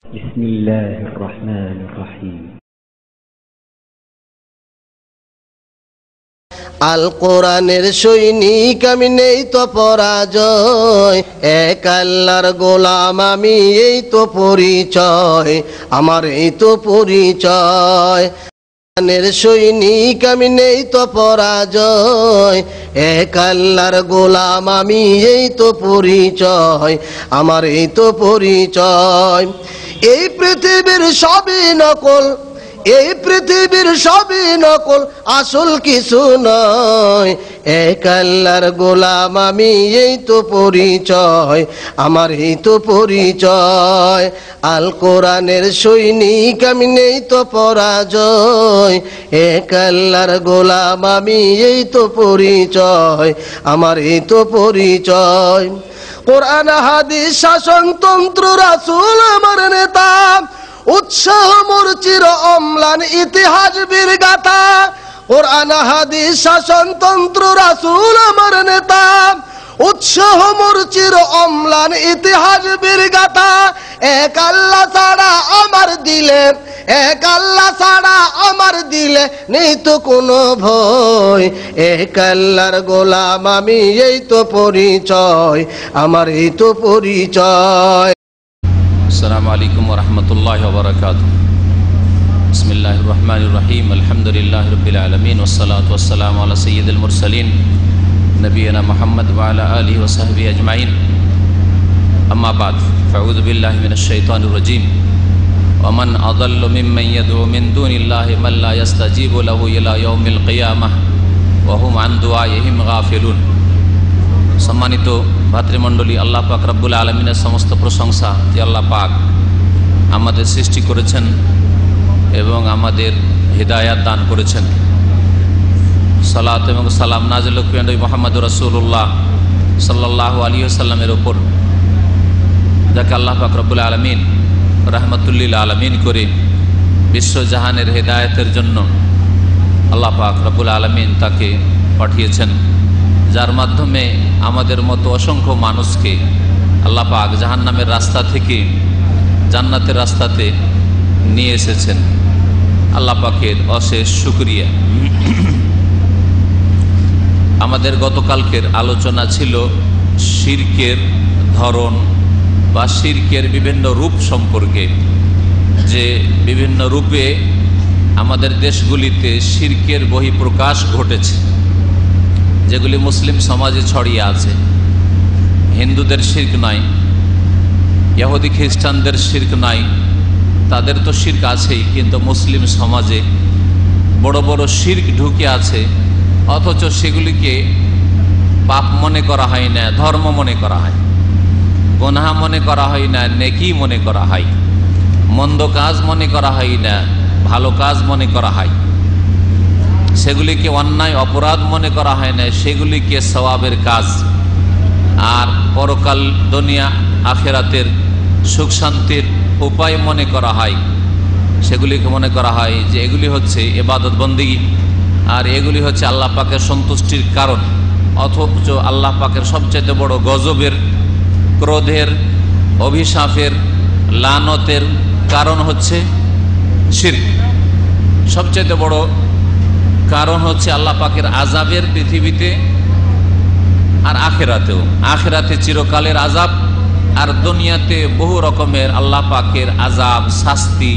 بسم الله الرحمن الرحيم আল কোরআনের সৈনিক আমি, নেই তো পরাজয়, এক আল্লাহর গোলাম আমি, এই তো পরিচয় আমার, এই তো পরিচয়। কোরআনের সৈনিক আমি, নেই তো পরাজয়, এক আল্লাহর গোলাম আমি, এই তো পরিচয় আমার, এই তো পরিচয়। এই পৃথিবীর সবই নকল, এই পৃথিবীর সবই নকল, আসল কিছু নয়, এক আল্লাহর গোলাম আমি, এই তো পরিচয় আমার, এই তো পরিচয়। আল কোরআনের সৈনিক আমি, নেই তো পরাজয়, এক আল্লাহর গোলাম আমি, এই তো পরিচয় আমার, এই তো পরিচয়। কোরআন হাদিস শাসনতন্ত্র রাসূল আমার নেতা, উৎসাহ মোর চির অম্লান ইতিহাস বীর গাথা। কোরআন হাদিস শাসনতন্ত্র রাসূল আমার নেতা, উৎসাহ মোর চির অম্লান ইতিহাস বীর গাথা। এক আল্লাহ ছাড়া আমার দিলে, এক আল্লাহ ছাড়া আমার দিলে নেই তো কোনো ভয়, এক আল্লাহর গোলাম আমি, এই তো পরিচয় আমার, এই তো পরিচয়। আসসালামু আলাইকুম ওয়া রাহমাতুল্লাহি ওয়া বারাকাতুহু। বিসমিল্লাহির রহমানির রহিম। আলহামদুলিল্লাহি রাব্বিল আলামিন ওয়াস সালাতু ওয়াস সালামু আলা সাইয়্যিদিল মুরসালিন নবিয়িনা মুহাম্মদ ওয়া আলা আলিহি ওয়া সাহবিহি আজমাইন। আম্মা বাদ, ফাউযু বিল্লাহি মিনাশ শাইতানির রাজীম। ওয়া মান আযাল্লু মিম্মান ইয়াদ'উ মিন দুনিল্লাহি মান লা ইস্তাজীবু লাহু ইলা ইয়াউমিল কিয়ামাহ ওয়া হুম আন দুআইহিম গাফিলুন। সম্মানিত ভাতৃমণ্ডলী, আল্লাহ পাক রব্বুল আলমিনের সমস্ত প্রশংসা যে আল্লাহ পাক আমাদের সৃষ্টি করেছেন এবং আমাদের হিদায়াত দান করেছেন। সালাত এবং সালাম নাজিল নবী মুহাম্মদ রাসূলুল্লাহ সাল্লাল্লাহু আলাইহি ওয়াসাল্লামের ওপর, যাকে আল্লাহ পাক রব্বুল আলমিন রাহমাতুল্লিল আলমিন করে বিশ্বজাহানের হিদায়াতের জন্য আল্লাহ পাক রব্বুল আলমিন তাকে পাঠিয়েছেন, যার মাধ্যমে আমাদের মতো অসংখ্য মানুষকে আল্লাহ পাক জাহান্নামের রাস্তা থেকে জান্নাতের রাস্তাতে নিয়ে এসেছেন। আল্লাহ পাকের অশেষ শুকরিয়া। আমাদের গতকালকের আলোচনা ছিল শিরকের ধরন বা শিরকের বিভিন্ন রূপ সম্পর্কে, যে বিভিন্ন রূপে আমাদের দেশগুলিতে শিরকের বহিঃপ্রকাশ ঘটেছে, যেগুলি মুসলিম সমাজে ছড়িয়ে আছে। হিন্দুদের শিরক নাই, ইহুদি খ্রিস্টানদের শিরক নাই, তাদের তো শিরক আছেই, কিন্তু মুসলিম সমাজে বড় বড় শিরক ঢুকে আছে, অথচ সেগুলিকে পাপ মনে করা হয় না, ধর্ম মনে করা হয়, গুনাহ মনে করা হয় না, নেকি মনে করা হয়, মন্দ কাজ মনে করা হয় না, ভালো কাজ মনে করা হয়, সেগুলিকে অন্যায় অপরাধ মনে করা হয় না, সেগুলিকে সওয়াবের কাজ আর পরকাল দুনিয়া আখেরাতের সুখ শান্তির উপায় মনে করা হয়। সেগুলিকে মনে করা হয় যে এগুলি হচ্ছে ইবাদত বন্দেগী, আর এগুলি হচ্ছে আল্লাহ পাকের সন্তুষ্টির কারণ। অথচ আল্লাহ পাকের সবচেয়ে বড় গজবের, ক্রোধের, অভিশাপের, লানতের কারণ হচ্ছে শিরক। সবচেয়ে বড় কারণ হচ্ছে আল্লাহ পাকের আযাবের পৃথিবীতে আর আখেরাতেও। আখেরাতে চিরকালের আযাব, আর দুনিয়াতে বহু রকমের আল্লাহ পাকের আযাব, শাস্তি,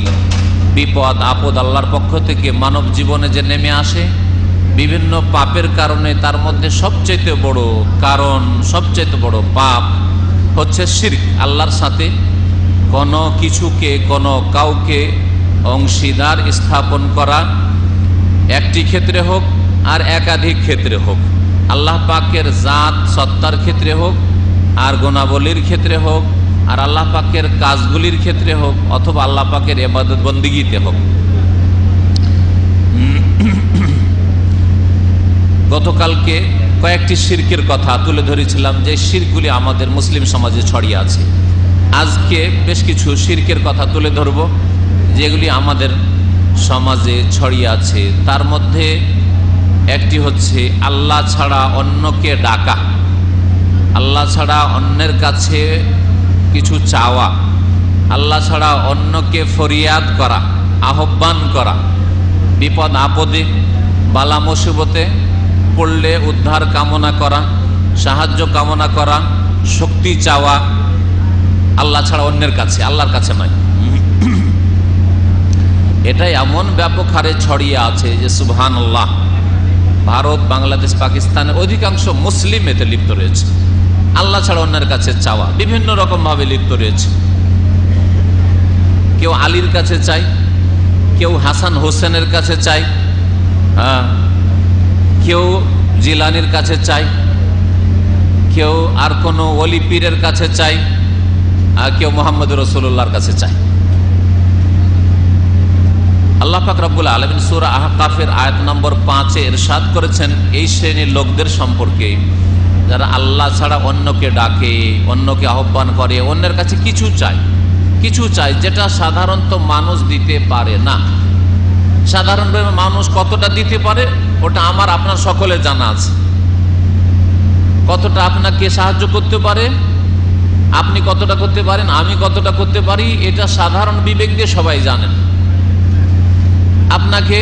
বিপদ আপদ আল্লাহর পক্ষ থেকে মানব জীবনে যে নেমে আসে বিভিন্ন পাপের কারণে। তার মধ্যে সবচেয়ে বড় কারণ, সবচেয়ে বড় পাপ হচ্ছে শিরক। আল্লাহর সাথে কোনো কিছুকে, কোনো কাউকে অংশীদার স্থাপন করা, একটি ক্ষেত্রে হোক আর একাধিক ক্ষেত্রে হোক, আল্লাহ পাকের জাত সত্তার ক্ষেত্রে হোক আর গুণাবলীর ক্ষেত্রে হোক, আর আল্লাহ পাকের কাজগুলির ক্ষেত্রে হোক, অথবা আল্লাহ পাকের ইবাদত বন্দেগীতে হোক। গতকালকে কয়েকটি শিরকের কথা তুলে ধরেছিলাম, যে শিরকগুলি আমাদের মুসলিম সমাজে ছড়িয়ে আছে। আজকে বেশ কিছু শিরকের কথা তুলে ধরব যেগুলি আমাদের সমাজে ছড়িয়ে আছে। তার মধ্যে একটি হচ্ছে আল্লাহ ছাড়া অন্যকে ডাকা, আল্লাহ ছাড়া অন্যের কাছে কিছু চাওয়া, আল্লাহ ছাড়া অন্যকে ফরিয়াদ করা, আহ্বান করা, বিপদ আপদে বালা মুসিবতে পড়লে উদ্ধার কামনা করা, সাহায্য কামনা করা, শক্তি চাওয়া আল্লাহ ছাড়া অন্যের কাছে, আল্লাহর কাছে নয়। এটাই এমন ব্যাপক হারে ছড়িয়ে আছে যে সুবহানাল্লাহ, ভারত, বাংলাদেশ, পাকিস্তানের অধিকাংশ মুসলিম এতে লিপ্ত রয়েছে। আল্লাহ ছাড়া অন্যের কাছে চাওয়া বিভিন্ন রকম ভাবে লিপ্ত রয়েছে। কেউ আলীর কাছে চায়, কেউ হাসান হোসেনের কাছে চায়, হ্যাঁ, কেউ জিলানির কাছে চায়, কেউ আর কোনো ওলি পীরের কাছে চায়, আর কেউ মুহাম্মদ রাসূলুল্লাহর কাছে চায়। আল্লাহ পাক রব্বুল আলামিন সূরা আহকাফের আয়াত নম্বর 5-এ ইরশাদ করেছেন এই শ্রেণীর লোকদের সম্পর্কে, যারা আল্লাহ ছাড়া অন্যকে ডাকে, অন্যকে আহ্বান করে, অন্যের কাছে কিছু চায়, কিছু চায় যেটা সাধারণত মানুষ দিতে পারে না। সাধারণভাবে মানুষ কতটা দিতে পারে ওটা আমার আপনার সকলের জানা আছে। কতটা আপনাকে সাহায্য করতে পারে, আপনি কতটা করতে পারেন, আমি কতটা করতে পারি, এটা সাধারণ বিবেক দিয়ে সবাই জানেন। আপনাকে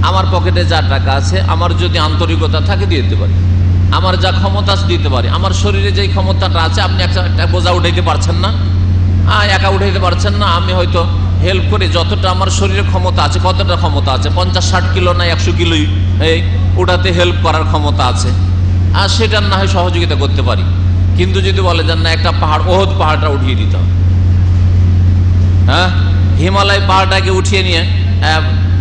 আমার পকেটে যা টাকা আছে, আমার যদি আন্তরিকতা থাকে দিয়ে দিতে পারি, আমার যা ক্ষমতা আছে দিতে পারি। আমার শরীরে যেই ক্ষমতাটা আছে, আপনি একটা বোঝা উঠাইতে পারছেন না, একা উঠাইতে পারছেন না, আমি হয়তো হেল্প করে যতটা আমার শরীরে ক্ষমতা আছে, কতটা ক্ষমতা আছে, 50-60 কিলো না 100 কিলোই এই ওটাতে হেল্প করার ক্ষমতা আছে, আর সেটার না হয় সহযোগিতা করতে পারি। কিন্তু যদি বলে যান না একটা পাহাড়, ওহদ পাহাড়টা উঠিয়ে দিতে হবে, হ্যাঁ, হিমালয় পাহাড়টাকে উঠিয়ে নিয়ে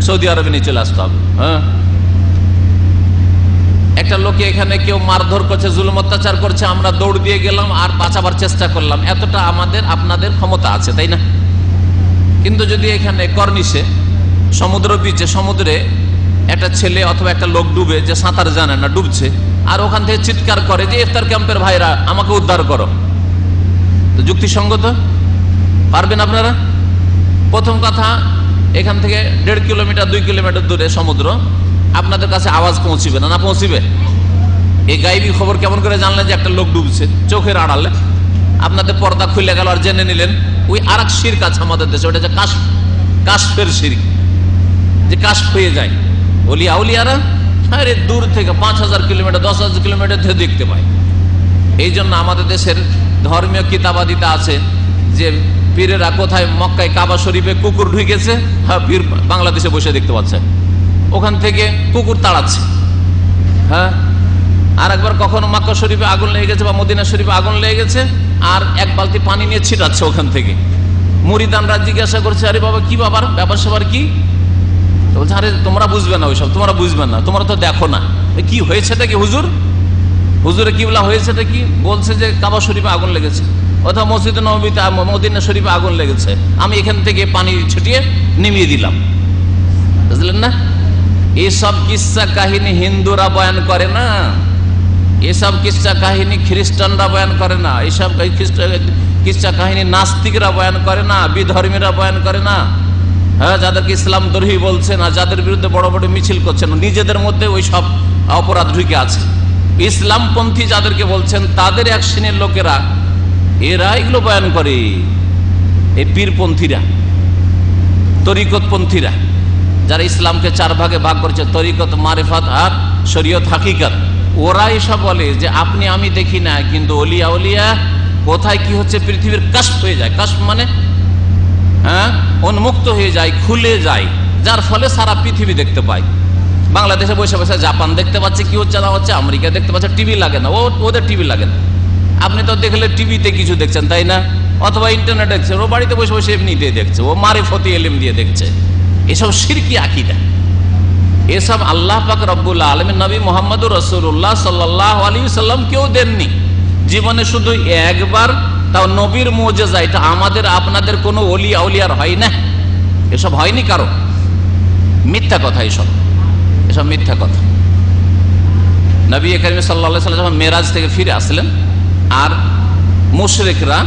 সৌদি আরবে নিয়ে চলে আসতে হবে, হ্যাঁ, একটা লোকে এখানে কেউ মারধর করছে, জুলুম অত্যাচার করছে, আমরা দৌড় দিয়ে গেলাম আর বাঁচাবার চেষ্টা করলাম, এতটা আমাদের আপনাদের ক্ষমতা আছে, তাই না? কিন্তু যদি এখানে কর্নিশে সমুদ্র বিচে, সমুদ্রে একটা ছেলে অথবা একটা লোক ডুবে, যে সাঁতার জানে না, ডুবছে, আর ওখান থেকে চিৎকার করে যে ইফতার ক্যাম্পের ভাইরা আমাকে উদ্ধার করো, তো যুক্তিসঙ্গত পারবেন আপনারা? প্রথম কথা, এখান থেকে 1.5 কিলোমিটার 2 কিলোমিটার দূরে সমুদ্র, আপনাদের কাছে আওয়াজ পৌঁছিবে না, না পৌঁছিবে? এই গায়েবী খবর কেমন করে জানলেন যে একটা লোক ডুবছে? চোখের আড়ালে আপনাদের পর্দা খুলে গেল আর জেনে নিলেন। ওই আর এক শিরক আছে আমাদের দেশে, ওটা যে কাশফের শিরক, যে কাশফ হয়ে যায়। আউলিয়ারা আরে দূর থেকে 5000 কিলোমিটার 10,000 কিলোমিটার ধরে দেখতে পায়। এই জন্য আমাদের দেশের ধর্মীয় কিতাবাদিতে আছে যে পীরেরা কোথায়, মক্কায় কাবা শরীফে কুকুর ঢুকেছে, হ্যাঁ, পীর বাংলাদেশে বসে দেখতে পাচ্ছে, ওখান থেকে কুকুর তাড়াচ্ছে, হ্যাঁ। আর একবার কখনো মক্কা শরীফে আগুন লেগে গেছে বা মদিনা শরীফে আগুন লেগে গেছে, আর এক বালতি পানি নিয়ে ছিটাচ্ছে ওখান থেকে। মুরিদানরা জিজ্ঞাসা করছে, আরে বাবা কি ব্যাপার, ব্যাপার স্যাপার কি? তো বলছে, আরে তোমরা বুঝবে না ওইসব, তোমরা বুঝবে না, তোমরা তো দেখো না। কি হয়েছেটা কি হুজুর? হুজুরে কিবলা হয়েছেটা কি? বলছে যে কাবা শরীফে আগুন লেগেছে, অথবা মসজিদে নববীতে, মদিনা শরীফে আগুন লেগেছে, আমি এখান থেকে পানি ছিটিয়ে নিমিয়ে দিলাম। বুঝলেন না? এসব কিস্সা কাহিনী হিন্দুরা বয়ান করে না, এসব কিস্সা কাহিনী খ্রিস্টানরা বয়ান করে না, এসব কিস্সা কাহিনী নাস্তিকরা বয়ান করে না, বিধর্মীরা বয়ান করে না, হ্যাঁ, যাদেরকে ইসলাম দ্রোহী বলছেন আর যাদের বিরুদ্ধে বড় বড় মিছিল করছেন, নিজেদের মধ্যে ওই সব অপরাধ ঢুকে আছে। ইসলামপন্থী যাদেরকে বলছেন তাদের এক শ্রেণীর লোকেরা, এরা এগুলো বয়ান করে। এই পীরপন্থীরা, তরিকতপন্থীরা, যারা ইসলামকে 4 ভাগে ভাগ করেছে, তরিকত, মারিফাত আর শরীয়ত হাকিকত, ওরা এসব বলে যে আপনি আমি দেখি না, কিন্তু ওলিয়া উলিয়া কোথায় কি হচ্ছে পৃথিবীর কাশফ হয়ে যায়। কাশফ মানে হ্যাঁ, উন্মুক্ত হয়ে যায়, খুলে যায়, যার ফলে সারা পৃথিবী দেখতে পায়। বাংলাদেশে বসে বসে জাপান দেখতে পাচ্ছে কি হচ্ছে না হচ্ছে, আমেরিকা দেখতে পাচ্ছে, টিভি লাগে না, ওদের টিভি লাগে না। আপনি তো দেখলে টিভিতে কিছু দেখছেন, তাই না? অথবা ইন্টারনেট দেখছেন, ও বাড়িতে বসে বসে এমনিতে দেখছে, ও মারিফতি ইলম দিয়ে দেখছে। এসব শিরকি আকীদা, এসব আল্লাহ পাক রব্বুল আলামিন নবী মুহাম্মদুর রাসূলুল্লাহ সাল্লাল্লাহু আলাইহি ওয়াসাল্লাম কেউ দেননি। জীবনে শুধু একবার, তাও নবীর মুজিজা, এটা আমাদের আপনাদের কোনো ওলি আউলিয়ার হয় না, এসব হয়নি কারো। মিথ্যা কথা, এসব মিথ্যা কথা। নবী কারীম সাল্লাল্লাহু আলাইহি ওয়াসাল্লাম যখন মেরাজ থেকে ফিরে আসলেন, আর মুশরিকরা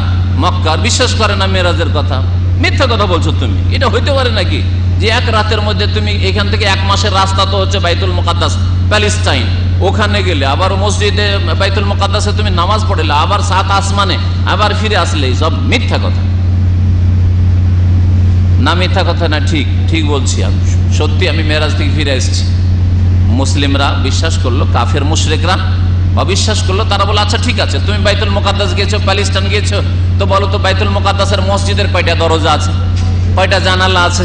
মক্কার বিশ্বাস করে না মেরাজের কথা। মিথ্যা কথা বলছো তুমি, এটা হইতে পারে নাকি যে এক রাতের মধ্যে তুমি এখান থেকে 1 মাসের রাস্তা তো হচ্ছে বাইতুল মুকাদ্দাস, প্যালেস্টাইন, ওখানে গেলে আবার মসজিদে বাইতুল মুকাদ্দাসে তুমি নামাজ পড়লে, আবার 7 আসমানে আবার ফিরে আসলে, সব মিথ্যা কথা। না মিথ্যা কথা না, ঠিক ঠিক বলছি আমি, সত্যি আমি মেরাজ থেকে ফিরে এসেছি। মুসলিমরা বিশ্বাস করলো, কাফের মুশরিকরা অবিশ্বাস করলো। তারা বলে আচ্ছা ঠিক আছে, তুমি বাইতুল মুকাদ্দাস গিয়েছো, প্যালেস্টাইন গিয়েছো, তো বলো তো বাইতুল মুকাদ্দাসের মসজিদের কয়টা দরজা আছে, কয়টা জানালা আছে,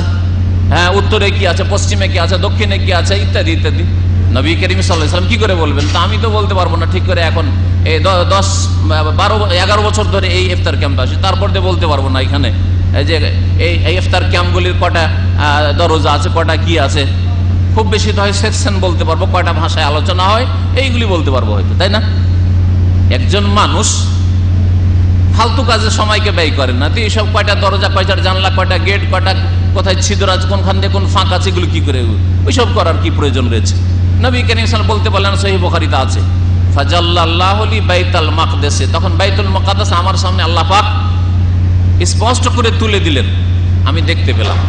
হ্যাঁ উত্তরে কি আছে, পশ্চিমে কি আছে, দক্ষিণে কি আছে, ইত্যাদি ইত্যাদি। নবী করিম সাল্লাল্লাহু আলাইহি ওয়াসাল্লাম কি করে বলবেন? তা আমি তো বলতে পারবো না ঠিক করে। এখন এই 10, 12, 11 বছর ধরে এই ইফতার ক্যাম্পে আসি, তারপর দিয়ে বলতে পারবো না এখানে এই যে এই ইফতার ক্যাম্পগুলির কটা দরজা আছে, কটা কি আছে। খুব বেশি তো হয় সেকশন বলতে পারবো, কয়টা ভাষায় আলোচনা হয় এইগুলি বলতে পারবো হয়তো, তাই না? একজন মানুষ ফালতু কাজে সময়কে ব্যয় করেন না, তো এইসব কয়টা দরজা, কয়টা জানলা, কয়টা গেট, কয়টা কোথায় ছিদ্র আছে, কোনখান দিয়ে কোন ফাঁক আছে, এগুলো কি করে, ওইসব করার কি প্রয়োজন রয়েছে? নবী করিম সাল্লাল্লাহু আলাইহি ওয়াসাল্লাম বলতে পারলেন, সহিহ বুখারীতে আছে, ফাজাল্লাল্লাহু লি বাইতুল মাকদাসে, তখন বাইতুল মুকাদ্দাস আমার সামনে আল্লাহ পাক স্পষ্ট করে তুলে দিলেন, আমি দেখতে পেলাম।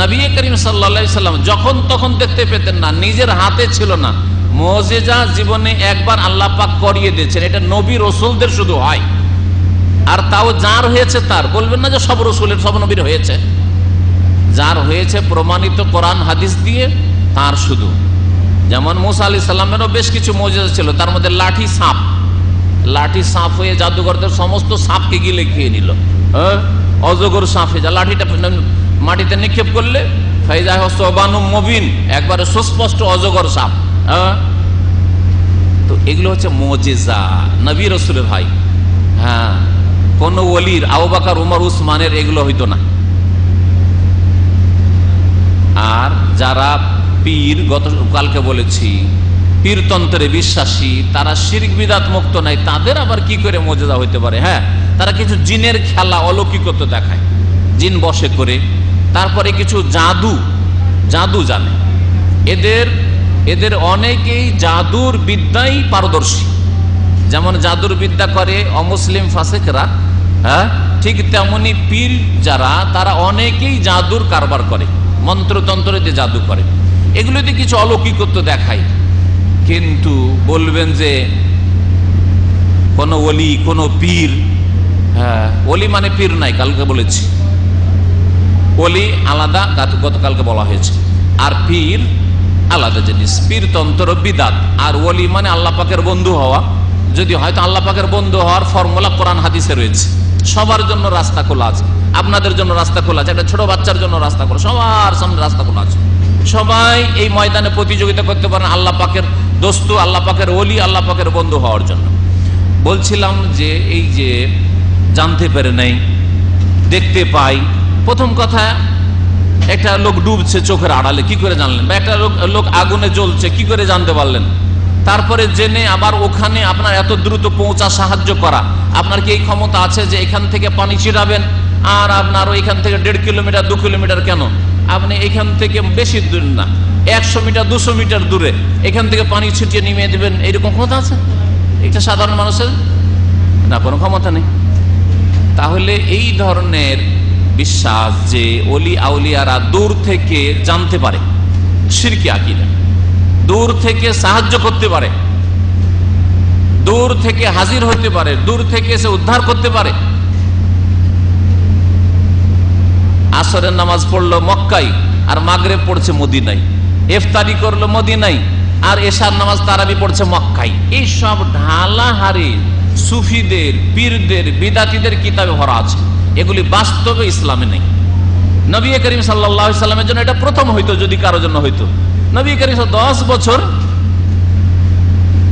নবী করিম সাল্লাল্লাহু আলাইহি ওয়াসাল্লাম যখন তখন দেখতে পেতেন না, নিজের হাতে ছিল না। মুজিজা জীবনে একবার আল্লাহ পাক করিয়ে দিয়েছেন, এটা নবী রাসূলদের শুধু হয়, আর তাও যার হয়েছে তার, বলবেন না যে সব রাসূলের সব নবীর হয়েছে। যার হয়েছে প্রমাণিত কোরআন হাদিস দিয়ে তার শুধু। যেমন মুসা আলাইহিস সালামেরও বেশ কিছু মুজিজা ছিল, তার মধ্যে লাঠি সাপ হয়ে জাদুঘরদের সমস্ত সাপকে গিলে খেয়ে নিল। অজগর সাপ হয়ে যা, লাঠিটা মাটিতে নিক্ষেপ করলে ফাইজা হসবানু মুবিন, একবারে সুস্পষ্ট অজগর সাপ। তো এগুলো হচ্ছে মুজিজা, নবী রাসূলের হয়। হ্যাঁ, কোন ওলির, আবু বকর, উমর, উসমানের এগুলো হইতো না। আর যারা পীর, গতকালকে বলেছি পীরতন্ত্রে বিশ্বাসী, তারা শিরক বিদআত মুক্ত নাই, তাদের আবার কি করে মুজিজা হইতে পারে? হ্যাঁ, তারা কিছু জিনের খেলা, অলৌকিকত্ব দেখায়, জিন বশে করে। তারপরে কিছু জাদু জানে। এদের অনেকেই জাদুর বিদ্যায় পারদর্শী। যেমন জাদুর বিদ্যা করে অমুসলিম ফাসিকরা, হ্যাঁ ঠিক তেমনি পীর যারা, তারা অনেকেই জাদুর কারবার করে, মন্ত্রতন্ত্রে যে জাদু করে, এগুলোতে কিছু অলৌকিকত্ব দেখায়। কিন্তু বলবেন যে কোন ওলি, কোন পীর, হ্যাঁ ওলি মানে পীর নাই, কালকে বলেছি ওলি আলাদা, গতকালকে বলা হয়েছে, আর পীর আলাদা জিনিস। পীরতন্ত্র বিদআত, আর ওলি মানে আল্লাহ পাকের বন্ধু হওয়া। যদি হয়তো আল্লাহ পাকের বন্ধু হওয়ার ফর্মুলা কোরআন হাদিসে রয়েছে, সবার জন্য রাস্তা খোলা আছে, আপনাদের জন্য রাস্তা খোলা আছে, একটা ছোট বাচ্চার জন্য রাস্তা খোলা, সবার সামনে রাস্তা খোলা আছে। সবাই এই ময়দানে প্রতিযোগিতা করতে পারেন আল্লাহ পাকের দোস্ত, আল্লাহ পাকের ওলি, আল্লাহ পাকের বন্ধু হওয়ার জন্য। বলছিলাম যে এই যে জানতে পারে নাই, দেখতে পাই। প্রথম কথা, একটা লোক ডুবছে চোখের আড়ালে, কি করে জানলেন? বা একটা লোক আগুনে জ্বলছে, কি করে জানতে পারলেন? তারপরে জেনে আবার ওখানে আপনার এত দ্রুত পৌঁছা, সাহায্য করা, আপনার কি এই ক্ষমতা আছে যে এখান থেকে পানি ছিটাবেন, আর আপনার এখান থেকে 1.5 কিলোমিটার 2 কিলোমিটার কেন, আপনি এখান থেকে বেশি দূর না, 100 মিটার 200 মিটার দূরে এখান থেকে পানি ছিটিয়ে নিয়ে দেবেন, এইরকম ক্ষমতা আছে? এটা সাধারণ মানুষের না, কোনো ক্ষমতা নেই। তাহলে এই ধরনের বিশ্বাস যে ওলি আউলিয়ারা দূর থেকে জানতে পারে, শিরকি আকীদা, দূর থেকে সাহায্য করতে পারে, দূর থেকে হাজির হতে পারে, দূর থেকে এসে উদ্ধার করতে পারে। আসরের নামাজ পড়লো মক্কায়, আর মাগরিব পড়ছে মদিনায়, ইফতারি করলো মদিনায়, আর এশার নামাজ তারাবি পড়ছে মক্কায়। এই সব ঢালাহারি সুফিদের, পীরদের, বিদাতীদের কিতাবে ভরা আছে, এগুলি বাস্তবে ইসলামে নেই। নবী করিম সাল্লাল্লাহু আলাইহি সাল্লামের জন্য এটা প্রথম হইতো, যদি কারো জন্য হইতো। নবী করিম 10 বছর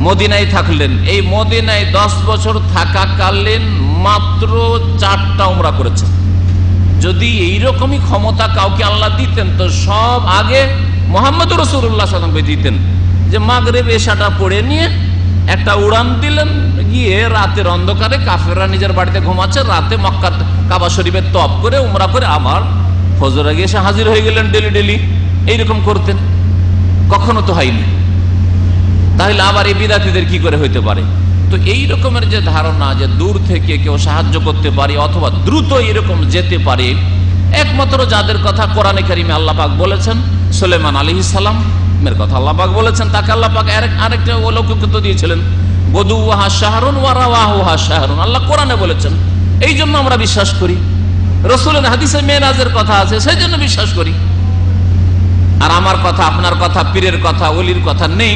মদিনায় থাকলেন। এই মদিনায় 10 বছর থাকাকালীন মাত্র 4টা উমরা করেছেন। যদি এইরকমই ক্ষমতা কাউকে আল্লাহ দিতেন, তো সব আগে মুহাম্মদ রাসূলুল্লাহ সাল্লাল্লাহু আলাইহি ওয়াসাল্লাম দিতেন, যে মাগরিব এশাটা পড়ে নিয়ে একটা উড়ান দিলেন, গিয়ে রাতের অন্ধকারে কাফেররা নিজের বাড়িতে ঘুমাচ্ছে, রাতে মক্কার কাবা শরীফের তওয়াফ করে উমরা করে আবার ফজর আগে এসে হাজির হয়ে গেলেন। ডেলি এইরকম করতেন, কখনো তো হয়নি। তাহলে আবার এই বিদাতীদের কি করে হইতে পারে? তো এই রকমের যে ধারণা যে দূর থেকে কেউ সাহায্য করতে পারে অথবা দ্রুত এরকম যেতে পারে, একমাত্র যাদের কথা কোরআনে কারিমে আল্লাহ পাক বলেছেন, সুলাইমান আলাইহিস সালামের কথা আল্লাহ পাক বলেছেন, তাকে আল্লাহ পাক আরেকটা অলৌকিকত্ব দিয়েছিলেন, গদুওয়াহা শাহরুন ওয়া রাওয়াহুহা শাহরুন, আল্লাহ কোরআনে বলেছেন। এই জন্য আমরা বিশ্বাস করি রসুলের হাদিসে মেরাজের কথা আছে, সেই জন্য বিশ্বাস করি। আর আমার কথা, আপনার কথা, পীরের কথা, ওলির কথা নেই,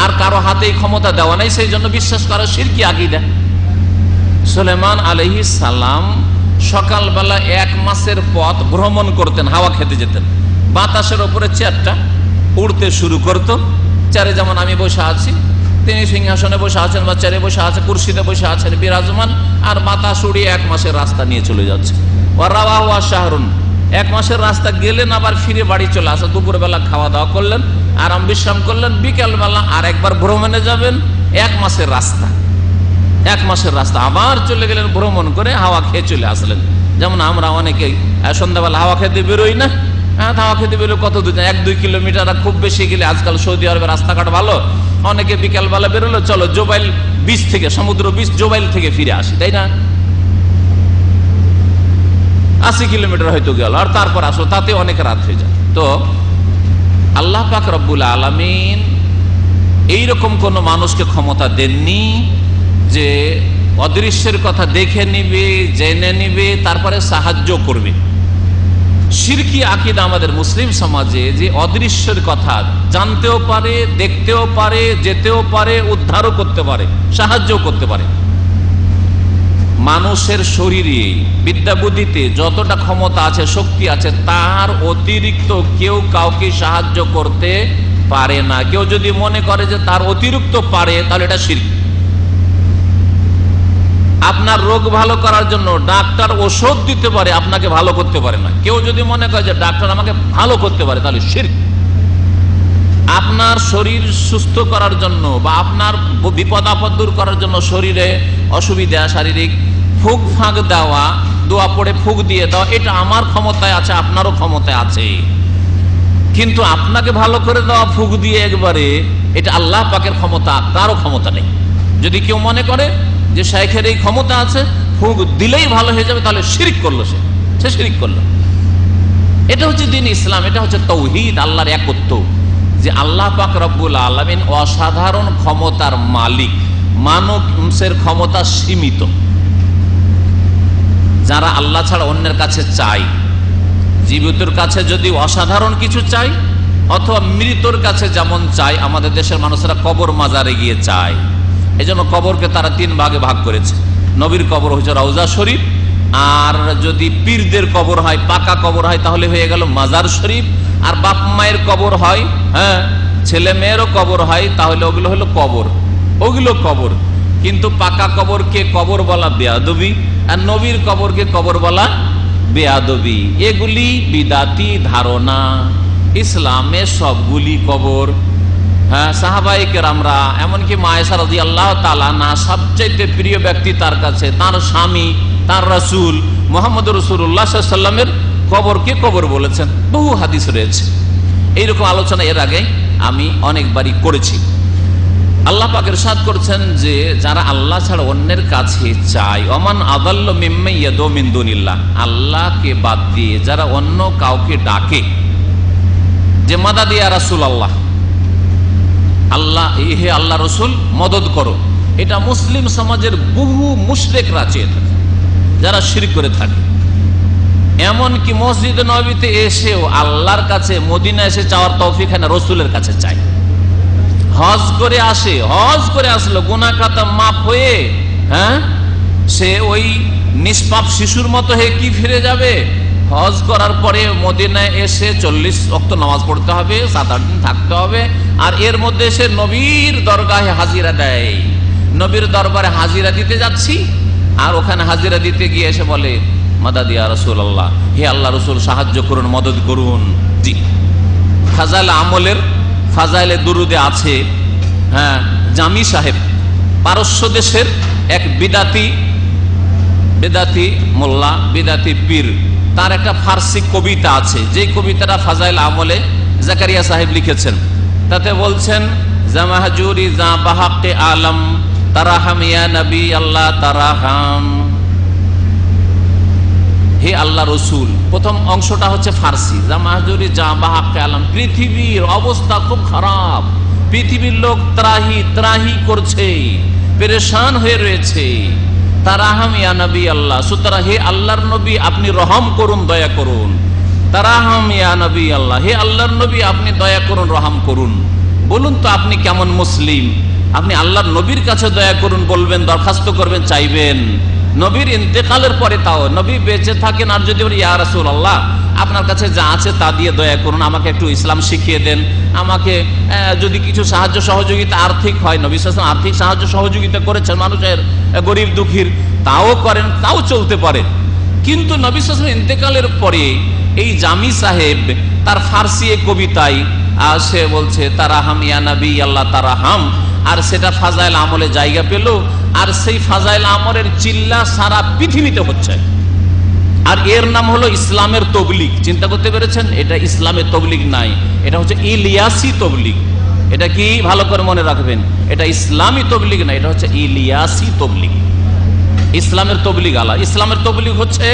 আর কারো হাতেই ক্ষমতা দেওয়া নাই, সেই জন্য বিশ্বাস করা শিরকি আকীদা। সুলাইমান আলাইহিস সালাম সকালবেলা 1 মাসের পথ ভ্রমণ করতেন, হাওয়া খেতে যেতেন। বাতাসের ওপরে চেয়ারটা উড়তে শুরু করত। চেয়ারে যেমন আমি বসে আছি, তিনি সিংহাসনে বসে আছেন বা চেয়ারে বসে আছে, কুরসিতে বসে আছেন বিরাজমান, আর বাতাস উড়িয়ে 1 মাসের রাস্তা নিয়ে চলে যাচ্ছে। ওয়ারাওয়াহু শাহরুন, 1 মাসের রাস্তা গেলেন, আবার ফিরে বাড়ি চলে আসা। দুপুরবেলা খাওয়া দাওয়া করলেন, আরাম বিশ্রাম করলেন, বিকেলবেলা আর একবার ভ্রমণে যাবেন। 1 মাসের রাস্তা, 1 মাসের রাস্তা, আবার চলে গেলেন ভ্রমণ করে, হাওয়া খেয়ে চলে আসলেন। যেমন আমরা অনেকেই সন্ধ্যাবেলা হাওয়া খেতে বেরোই না, হাওয়া খেতে বেরোয় কত দূর, 1-2 কিলোমিটার, খুব বেশি গেলে, আজকাল সৌদি আরবের রাস্তাঘাট ভালো, অনেকে বিকালবেলা বেরোলো, চলো জোবাইল বিচ থেকে, সমুদ্র বিচ জোবাইল থেকে ফিরে আসি, তাই না? 80 কিলোমিটার হয়তো গেল, আর তারপর আসো, তাতে অনেক রাত হয়ে যায়। তো আল্লাহ পাক রব্বুল আলামিন এইরকম কোন মানুষকে ক্ষমতা দেননি যে অদৃশ্যের কথা দেখে নিবে, জেনে নিবে, তারপরে সাহায্য করবে। শিরকি আকীদা আমাদের মুসলিম সমাজে যে অদৃশ্যের কথা জানতেও পারে, দেখতেও পারে, যেতেও পারে, উদ্ধারও করতে পারে, সাহায্য করতে পারে। মানুষের শরীরে, বিদ্যা বুদ্ধিতে যতটা ক্ষমতা আছে, শক্তি আছে, তার অতিরিক্ত কেউ কাউকে সাহায্য করতে পারে না। কেউ যদি মনে করে যে তার অতিরিক্ত পারে, তাহলে এটা শিরক। আপনার রোগ ভালো করার জন্য ডাক্তার ওষুধ দিতে পারে, আপনাকে ভালো করতে পারে না। কেউ যদি মনে করে যে ডাক্তার আমাকে ভালো করতে পারে, তাহলে শিরক। আপনার শরীর সুস্থ করার জন্য বা আপনার বিপদ আপদ দূর করার জন্য শরীরে অসুবিধা, শারীরিক ফুক ফাঁক দেওয়া, দোয়া পড়ে ফুক দিয়ে দেওয়া, এটা আমার ক্ষমতায় আছে, আপনারও ক্ষমতায় আছে। কিন্তু আপনাকে ভালো করে দেওয়া ফুক দিয়ে একবারে, এটা আল্লাহ পাকের ক্ষমতা, কারো ক্ষমতা নেই। যদি কেউ মনে করে যে শাইখের এই ক্ষমতা আছে, ফুক দিলেই ভালো হয়ে যাবে, তাহলে শিরক করলো, সে শিরক করলো। এটা হচ্ছে দ্বীন ইসলাম, এটা হচ্ছে তাওহীদ, আল্লাহর একত্ব। যে আল্লাহ পাক রব্বুল আলামিন অসাধারণ ক্ষমতার মালিক, মানুষের ক্ষমতা সীমিত। যারা আল্লাহ ছাড়া অন্যের কাছে চাই, জীবিতর কাছে যদি অসাধারণ কিছু চাই, অথবা মৃতর কাছে যেমন চাই, আমাদের দেশের মানুষেরা কবর মাজারে গিয়ে চায়। এই জন্য কবরকে তারা 3 ভাগে ভাগ করেছে। নবীর কবর হচ্ছে রওজা শরীফ, আর যদি পীরদের কবর হয়, পাকা কবর হয়, তাহলে হয়ে গেল মাজার শরীফ। আর বাপ মায়ের কবর হয়, হ্যাঁ, ছেলে মেয়েরও কবর হয়, তাহলে ওগুলো হলো কবর, ওগুলো কবর। কিন্তু পাকা কবরকে কবর বলা বেয়াদবি, আর নবীর কবরকে কবর বলা বেয়াদবি। এগুলি বিদাতি ধারণা। ইসলামে সবগুলি কবর। হ্যাঁ, সাহাবায়ে কেরামরা, এমনকি মা আয়েশা রাদিয়াল্লাহু তাআলা আনহা, সবচেয়ে প্রিয় ব্যক্তি তার কাছে, তার স্বামী, তার রাসূল মুহাম্মদ রাসূলুল্লাহ সাল্লাল্লাহু আলাইহি ওয়াসাল্লামের কবরকে কবর বলেছেন। বহু হাদিস রয়েছে। এইরকম আলোচনা এর আগে আমি অনেকবারই করেছি। আল্লাহ পাক ইরশাদ করছেন যে যারা আল্লাহ ছাড়া অন্যের কাছে চায়, ওমান আযাল্লু মিম্মান ইয়াদউ মিন দুনিল্লাহ, আল্লাহকে বাদ দিয়ে যারা অন্য কাউকে ডাকে, যে মাদাদ ইয়া রাসূলুল্লাহ, আল্লাহ, হে আল্লাহ রসুল মদদ করো। এটা মুসলিম সমাজের বহু মুশরিকরা চেয়ে থাকে, যারা শিরক করে থাকে। এমনকি মসজিদ নববীতে এসেও আল্লাহর কাছে, মদিনা এসে চাওয়ার তৌফিক হয় না, রসুলের কাছে চায়। হজ করে আসে, হজ করে আসলো, গুনাহ খাতা মাফ হয়ে, হ্যাঁ, সে ওই নিষ্পাপ শিশুর মতো হয়ে কি ফিরে যাবে? হজ করার পরে মদিনায় এসে 40 ওয়াক্ত নামাজ পড়তে হবে, 7-8 দিন থাকতে হবে, আর এর মধ্যে সে নবীর দরগাহে হাজিরা দেয়। নবীর দরবারে হাজিরা দিতে যাচ্ছি, আর ওখানে হাজিরা দিতে গিয়ে এসে বলে মাদাদ ইয়া রাসূলুল্লাহ, হে আল্লাহ রসুল সাহায্য করুন, মদদ করুন। জি, ফাজাইল আমলের, ফাজাইলে দুরুদে আছে, হ্যাঁ, জামি সাহেব, পারস্য দেশের এক বিদাতি মোল্লা, বিদাতি পীর, তার একটা ফার্সি কবিতা আছে, যে কবিতাটা ফাজাইল আমলে জাকারিয়া সাহেব লিখেছেন। তাতে বলছেন, জামাহজুরি জা বাহাকে আলম তারাহাম ইয়া নবী আল্লাহ তারাহাম, হে আল্লাহ রসুল। প্রথম অংশটা হচ্ছে ফার্সি, জামাহজুরি জা বাহাকে আলম, পৃথিবীর অবস্থা খুব খারাপ, পৃথিবীর লোক ত্রাহি ত্রাহি করছে, পেরেশান হয়ে রয়েছে, তারাহাম ইয়া নবী আল্লাহ, সুতরাং হে আল্লাহর নবী আপনি রহম করুন, দয়া করুন। তারাহাম ইয়া নবী আল্লাহ, হে আল্লাহর নবী আপনি দয়া করুন, রহম করুন। বলুন তো আপনি কেমন মুসলিম? আপনি আল্লাহর নবীর কাছে দয়া করুন বলবেন, দরখাস্ত করবেন, চাইবেন। নবীর ইন্তেকালের পরে তাও, নবী বেঁচে থাকেন আর যদি বলি ইয়া রাসূলুল্লাহ আপনার কাছে যা আছে তা দিয়ে দয়া করুন, আমাকে একটু ইসলাম শিখিয়ে দেন, আমাকে যদি কিছু সাহায্য সহযোগিতা আর্থিক হয়, নবী সাল্লাল্লাহু আলাইহি ওয়াসাল্লাম আর্থিক সাহায্য সহযোগিতা করেছেন মানুষের, গরিব দুঃখীর, তাও করেন, তাও চলতে পারে। কিন্তু নবী সাল্লাল্লাহু আলাইহি ওয়াসাল্লাম ইন্তেকালের পরে এই জামি সাহেব তার ফার্সি কবিতায় সে বলছে তারাহাম ইয়া নবী আল্লাহ তারাহাম, আর সেটা ফাজাইল আমলে জায়গা পেল, আর সেই ফাজাইল আমলের চিল্লা সারা পৃথিবীতে হচ্ছে। আর এর নাম হলো ইসলামের তবলিগ। চিন্তা করতে পেরেছেন? এটা ইসলামের তবলিগ নাই, এটা হচ্ছে ইলিয়াসি তবলিগ। এটা কি ভালো করে মনে রাখবেন, এটা ইসলামী তবলিগ না, এটা হচ্ছে ইলিয়াসি তবলিগ। ইসলামের তবলিগ আলাদা। ইসলামের তবলিগ হচ্ছে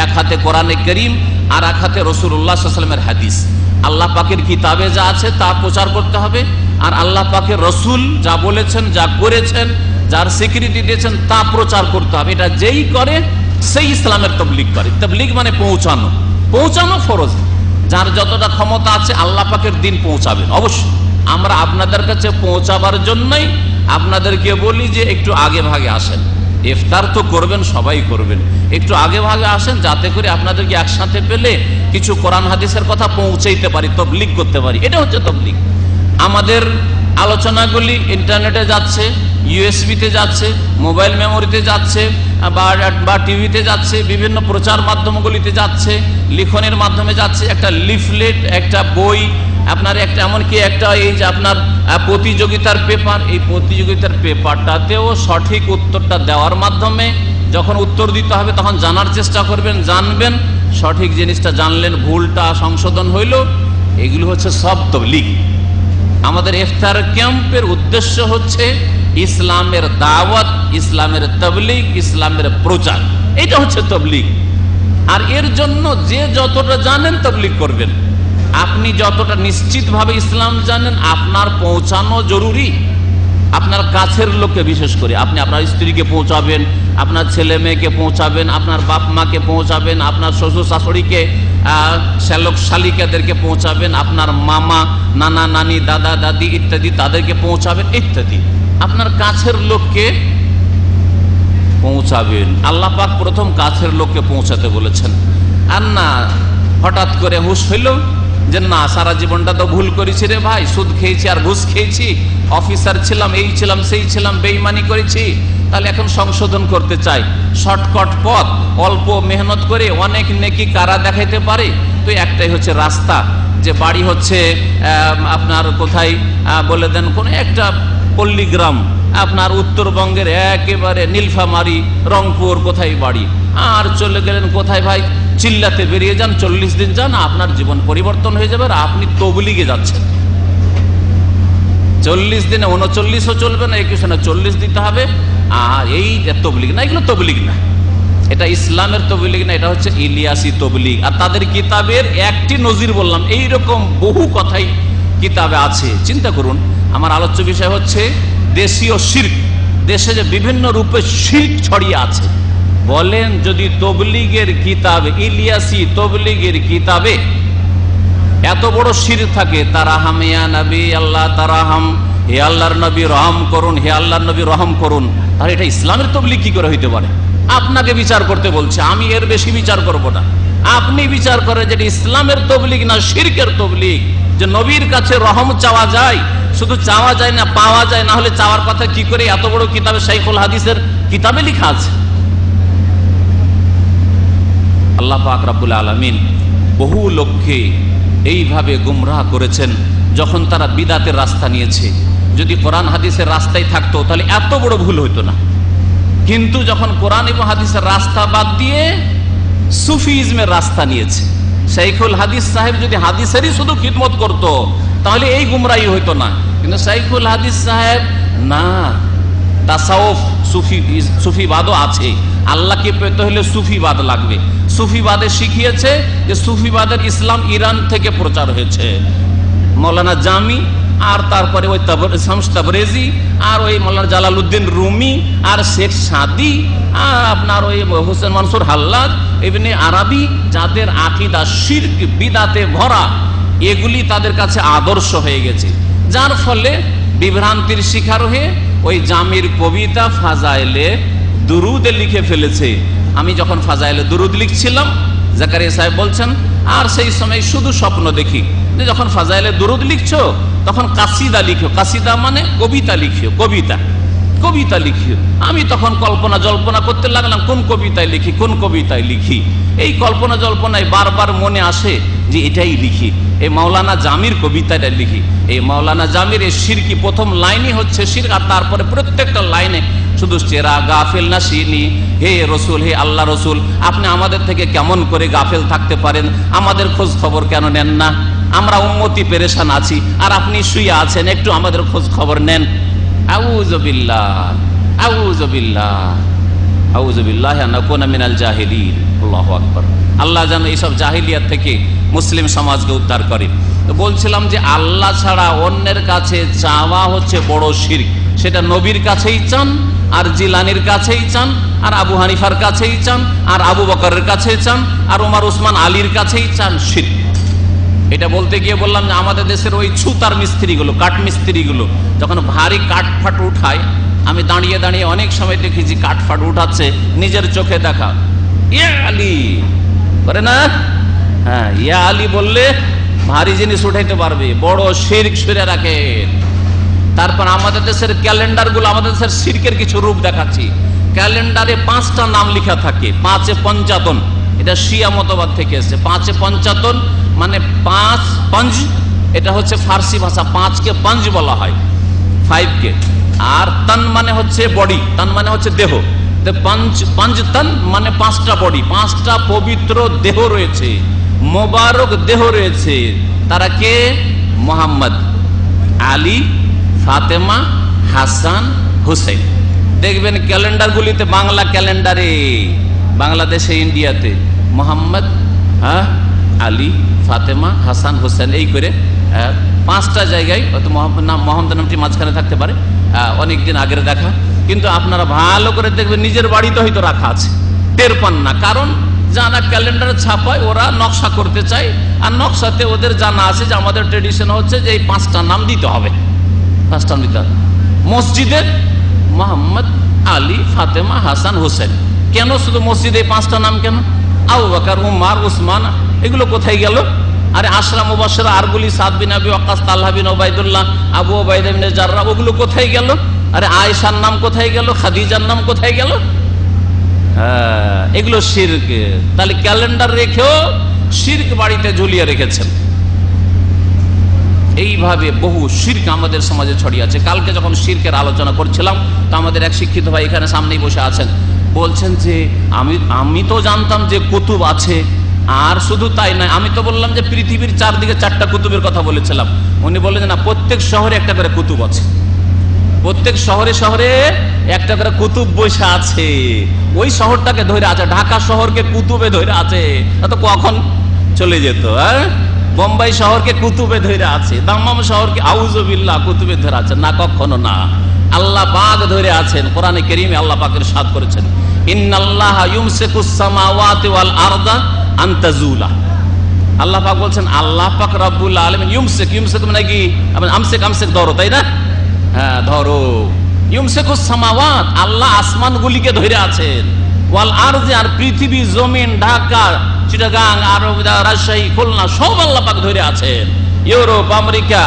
এক হাতে কোরআনে কারীম আর এক হাতে রাসূলুল্লাহ সাল্লাল্লাহু আলাইহি ওয়াসাল্লামের হাদিস। আল্লাহ পাকের কিতাবে যা আছে তা প্রচার করতে হবে, আর আল্লাহ পাকের রসুল যা বলেছেন, যা করেছেন, যার স্বীকৃতি দিয়েছেন তা প্রচার করতে হবে। এটা যেই করে সেই ইসলামের তবলিগ করে। তবলিগ মানে পৌঁছানো, পৌঁছানো ফরজ। যার যতটা ক্ষমতা আছে আল্লাহ পাকের দিন পৌঁছাবেন অবশ্যই। আমরা আপনাদের কাছে পৌঁছাবার জন্যই আপনাদেরকে বলি যে একটু আগে ভাগে আসেন। ইফতার তো করবেন, সবাই করবেন, একটু আগে ভাগে আসেন যাতে করে আপনাদেরকে একসাথে পেলে কিছু কোরআন হাদিসের কথা পৌঁছাইতে পারি, তবলিগ করতে পারি। এটা হচ্ছে তবলিগ। আমাদের আলোচনাগুলি ইন্টারনেটে যাচ্ছে, ইউএসবিতে যাচ্ছে, মোবাইল মেমোরিতে যাচ্ছে, বা টিভিতে যাচ্ছে, বিভিন্ন প্রচার মাধ্যমগুলিতে যাচ্ছে, লিখনের মাধ্যমে যাচ্ছে, একটা লিফলেট, একটা বই, আপনার একটা এমনকি একটা এই যে আপনার প্রতিযোগিতার পেপার, এই প্রতিযোগিতার পেপারটাতেও সঠিক উত্তরটা দেওয়ার মাধ্যমে যখন উত্তর দিতে হবে তখন জানার চেষ্টা করবেন, জানবেন, সঠিক জিনিসটা জানলেন, ভুলটা সংশোধন হইল। এগুলো হচ্ছে সব তবলিগ। আমাদের ইফতার ক্যাম্পের উদ্দেশ্য হচ্ছে ইসলামের দাওয়াত, ইসলামের তবলিগ, ইসলামের প্রচার। এটা হচ্ছে তবলিগ। আর এর জন্য যে যতটা জানেন তবলিগ করবেন। আপনি যতটা নিশ্চিতভাবে ইসলাম জানেন আপনার পৌঁছানো জরুরি। আপনার কাছের লোককে, বিশেষ করে আপনি আপনার স্ত্রীকে পৌঁছাবেন, আপনার ছেলে মেয়েকে পৌঁছাবেন, আপনার বাপ মাকে পৌঁছাবেন, আপনার শ্বশুর শাশুড়িকে, শ্যালক শালিকাদেরকে পৌঁছাবেন, আপনার মামা, নানা নানি, দাদা দাদি ইত্যাদি তাদেরকে পৌঁছাবেন, ইত্যাদি আপনার কাছের লোককে পৌঁছাবেন। আল্লাহ পাক প্রথম কাছের লোককে পৌঁছাতে বলেছেন। আর না হঠাৎ করে হুঁশ হইল যে না সারা জীবনটা তো ভুল করেছি রে ভাই, সুদ খেয়েছি আর ঘুষ খেয়েছি, অফিসার ছিলাম, এই ছিলাম, সেই ছিলাম, বেঈমানি করেছি, তাহলে এখন সংশোধন করতে চাই। শর্টকাট পথ, অল্প মেহনত করে অনেক নেকি কারা দেখাইতে পারে। তো একটাই হচ্ছে রাস্তা, যে বাড়ি হচ্ছে আপনার কোথায় বলে দেন, কোনো একটা পল্লীগ্রাম, আপনার উত্তরবঙ্গের একেবারে নীলফামারী, রংপুর কোথায় বাড়ি, আর চলে গেলেন কোথায় ভাই, চিল্লাতে বেরিয়ে যান, 40 দিন যান, আপনার জীবন পরিবর্তন হয়ে যাবে। আর আপনি তবলিগে যাচ্ছেন। 40 দিনে 39ও চলবে না, 21 না, 40 দিতে হবে। আর এই তবলিগ না, এগুলো তবলিগ না, এটা ইসলামের তবলিগ না, এটা হচ্ছে ইলিয়াসি তবলিগ। আর তাদের কিতাবের একটি নজির বললাম, এইরকম বহু কথাই কিতাবে আছে। চিন্তা করুন, আমার আলোচ্য বিষয় হচ্ছে দেশীয় শিরক। দেশে যে বিভিন্ন রূপে শিরক ছড়িয়ে আছে, বলেন যদি তবলিগের কিতাব, ইলিয়াসি তবলিগের কিতাবে এত বড় শিরক থাকে, তারাহাম ইয়া নবী আল্লাহ তারাহাম, হে আল্লাহর নবী রহম করুন, হে আল্লাহর নবী রহম করুন, তাহলে এটা ইসলামের তবলিগ কি করে হইতে পারে? আপনাকে বিচার করতে বলছে, আমি এর বেশি বিচার করব না। আপনি বিচার করেন যেটা ইসলামের তবলিগ না শিরকের তবলিগ। যে নবীর কাছে রহম চাওয়া যায়, শুধু চাওয়া যায় না, পাওয়া যায়। না হলে চাওয়ার কথা কি করে এত বড় কিতাবে, শাইখুল হাদিসের কিতাবে লেখা আছে। আল্লাহ পাক রব্বুল আলামিন বহু লোককে এইভাবে গুমরাহ করেছেন যখন তারা বিদাতের রাস্তা নিয়েছে। যদি কোরআন হাদিসের রাস্তায় থাকতো তাহলে এত বড় ভুল হইতো না। কিন্তু যখন কোরআন এবং হাদিসের রাস্তা বাদ দিয়ে সুফিজমের রাস্তা নিয়েছে, শাইখুল হাদিস সাহেব যদি হাদিসেরই শুধু খিদমত করত তাহলে এই গুমরাহি হইতো না। কিন্তু শাইখুল হাদিস সাহেব না, তাসাউফ, সুফিবাদও আছে। আল্লাহকে পেতে হলে সুফিবাদ লাগবে। সুফিবাদে শিখিয়েছে যে সুফিবাদের ইসলাম ইরান থেকে প্রচার হয়েছে। মৌলানা জামি আর তারপরে ওই শামস তাবরেজি আর ওই মৌলানা জালালউদ্দিন রুমি আর শেখ সাদি আর আপনার ওই হোসেন মনসুর হাল্লাদ ইবনে আরবি, যাদের আকীদা শিরক বিদআতে ভরা, এগুলি তাদের কাছে আদর্শ হয়ে গেছে, যার ফলে বিভ্রান্তির শিকার হয়ে ওই জামির কবিতা ফাজাইলে দুরুদে লিখে ফেলেছে। আমি যখন ফাজাইলে দুরুদ লিখছিলাম, জাকারিয়া সাহেব বলছেন, আর সেই সময় শুধু স্বপ্ন দেখি যে যখন ফাজাইলে দুরুদ লিখছো তখন কাসিদা লিখো, কাসিদা মানে কবিতা লিখিও, কবিতা লিখিও। আমি তখন কল্পনা জল্পনা করতে লাগলাম কোন কবিতায় লিখি, কোন কবিতায় লিখি। এই কল্পনা জল্পনায় বারবার মনে আসে যে এটাই লিখি, এই মাওলানা জামির কবিতাটা লিখি। এই মাওলানা জামির এই শিরকি প্রথম লাইনই হচ্ছে শিরক, আর তারপরে প্রত্যেকটা লাইনে শুধু চেরা গাফেল না শিনি, হে রসুল, হে আল্লাহ রসুল, আপনি আমাদের থেকে কেমন করে গাফেল থাকতে পারেন, আমাদের খোঁজ খবর কেন নেন না, আমরা উম্মতি পেরেশান আছি আর আপনি শুয়ে আছেন, একটু আমাদের খোঁজ খবর নেন। আউযুবিল্লাহ, আউযুবিল্লাহ, আউযুবিল্লাহ আন নাকুনা মিনাল জাহিলিন। আল্লাহু আকবার। আল্লাহ যেন এইসব জাহিলিয়াত থেকে মুসলিম সমাজকে উদ্ধার করে। তো বলছিলাম যে আল্লাহ ছাড়া অন্যের কাছে চাওয়া হচ্ছে বড় শিরক। সেটা নবীর কাছেই চান, আর জিলানির কাছেই চান, আর আবু হানিফার কাছেই চান, আর আবু বকরের কাছেই চান, আর ওমর উসমান আলীর কাছেই চান, শিরক। এটা বলতে গিয়ে বললাম যে আমাদের দেশের ওই ছুতার মিস্ত্রিগুলো, কাঠ মিস্ত্রিগুলো যখন ভারী কাঠফাট উঠায়, আমি দাঁড়িয়ে দাঁড়িয়ে অনেক সময় দেখেছি কাঠফাট উঠাচ্ছে, নিজের চোখে দেখা, ইয়া আলী করে না, হ্যাঁ ইয়া আলী বললে ভারী জিনিস উঠাইতে পারবে, বড় শিরক সরে রাখেন। তারপর আমাদের দেশের ক্যালেন্ডারগুলো, আমাদের দেশের শিরকের কিছু রূপ দেখাচ্ছি। ক্যালেন্ডারে 5টা নাম লেখা থাকে, 5-এ পঞ্চাতন, এটা শিয়া মতবাদ থেকে এসেছে। 5-এ পঞ্চাতন মানে 5 পঞ্জ, এটা হচ্ছে ফার্সি ভাষা, 5কে পঞ্জ বলা হয়, 5কে। আর তন মানে হচ্ছে বডি, তন মানে হচ্ছে দেহ, পঞ্চ তন মানে 5টা বডি, 5টা পবিত্র দেহ রয়েছে, মোবারক দেহ রয়েছে। তারা কে? মোহাম্মদ, আলী, ফাতেমা, হাসান, হুসেন। দেখবেন ক্যালেন্ডারগুলিতে, বাংলা ক্যালেন্ডারে, বাংলাদেশে, ইন্ডিয়াতে মোহাম্মদ, আলী, ফাতেমা, হাসান, হোসেন, এই করে 5টা জায়গায়, হয়তো মোহাম্মদ নামটি মাঝখানে থাকতে পারে, অনেকদিন আগের দেখা। কিন্তু আপনারা ভালো করে দেখবেন নিজের বাড়িতে হয়তো রাখা আছে, টের পান না। কারণ যারা ক্যালেন্ডারে ছাপায় ওরা নকশা করতে চায়, আর নকশাতে ওদের জানা আছে যে আমাদের ট্রেডিশন হচ্ছে যে এই 5টা নাম দিতে হবে, 5টা নাম দিতে হবে। মসজিদের মোহাম্মদ, আলী, ফাতেমা, হাসান, হোসেন, কেন শুধু মসজিদে 5টা নাম কেন? আবু বকর, উমর, উসমান, এগুলো কোথায় গেল? আরে আশরা মুবাশশিরা আরগুলি, সাদ বিন আবি ওয়াক্কাস, তালহা বিন উবাইদুল্লাহ, আবু উবাইদা বিন জাররাহ, ওগুলো কোথায় গেল? আরে আয়েশার নাম কোথায় গেল? খাদিজার নাম কোথায় গেল? হ্যাঁ, এগুলো শিরক। তাহলে ক্যালেন্ডার রেখেও শিরক বাড়িতে ঝুলিয়ে রেখেছেন। এইভাবে বহু শিরক আমাদের সমাজে ছড়িয়ে আছে। কালকে যখন শিরকের আলোচনা করছিলাম, তো আমাদের এক শিক্ষিত ভাই এখানে সামনেই বসে আছেন, বলছেন যে আমি তো জানতাম যে কুতুব আছে, আর শুধু তাই নয়, আমি তো বললাম যে পৃথিবীর চারদিকে 4টা কুতুবের কথা বলেছিলাম। উনি বললেন না, প্রত্যেক শহরে একটা করে কুতুব আছে, প্রত্যেক শহরে শহরে একটা করে কুতুব বসে আছে, ওই শহরটাকে ধরে আছে। ঢাকা শহরকে কুতুবে ধরে আছে, তো কখন চলে যেত। বোম্বাই শহরকে কুতুবে ধরে আছে, দাম্মাম শহরকে আউযুবিল্লাহ কুতুবে ধরে আছে, না কখনো না, আল্লাহ পাক ধরে আছেন। কোরআনে কারীমে আল্লাহ পাক ইরশাদ করেছেন, ইন্নাল্লাহা ইউমসিকুস সামাওয়াতি ওয়াল আরদা আন তাজুলা। আল্লাহ পাক বলছেন, আল্লাহ পাক রব্বুল আলামিন ইউমসিক, ইউমসিক মানে কি? আমসিক, আমসিক ধরো, তাই না? হ্যাঁ ধরো। ইউমসিকুস সামাওয়াত, আল্লাহ আসমানগুলিকে ধরে আছেন, ওয়াল আরদি, আর পৃথিবী, জমিন, ঢাকা, চিটাগাং, আর রাজশাহী, খুলনা, সব আল্লাহ পাক ধরে আছেন। ইউরোপ, আমেরিকা,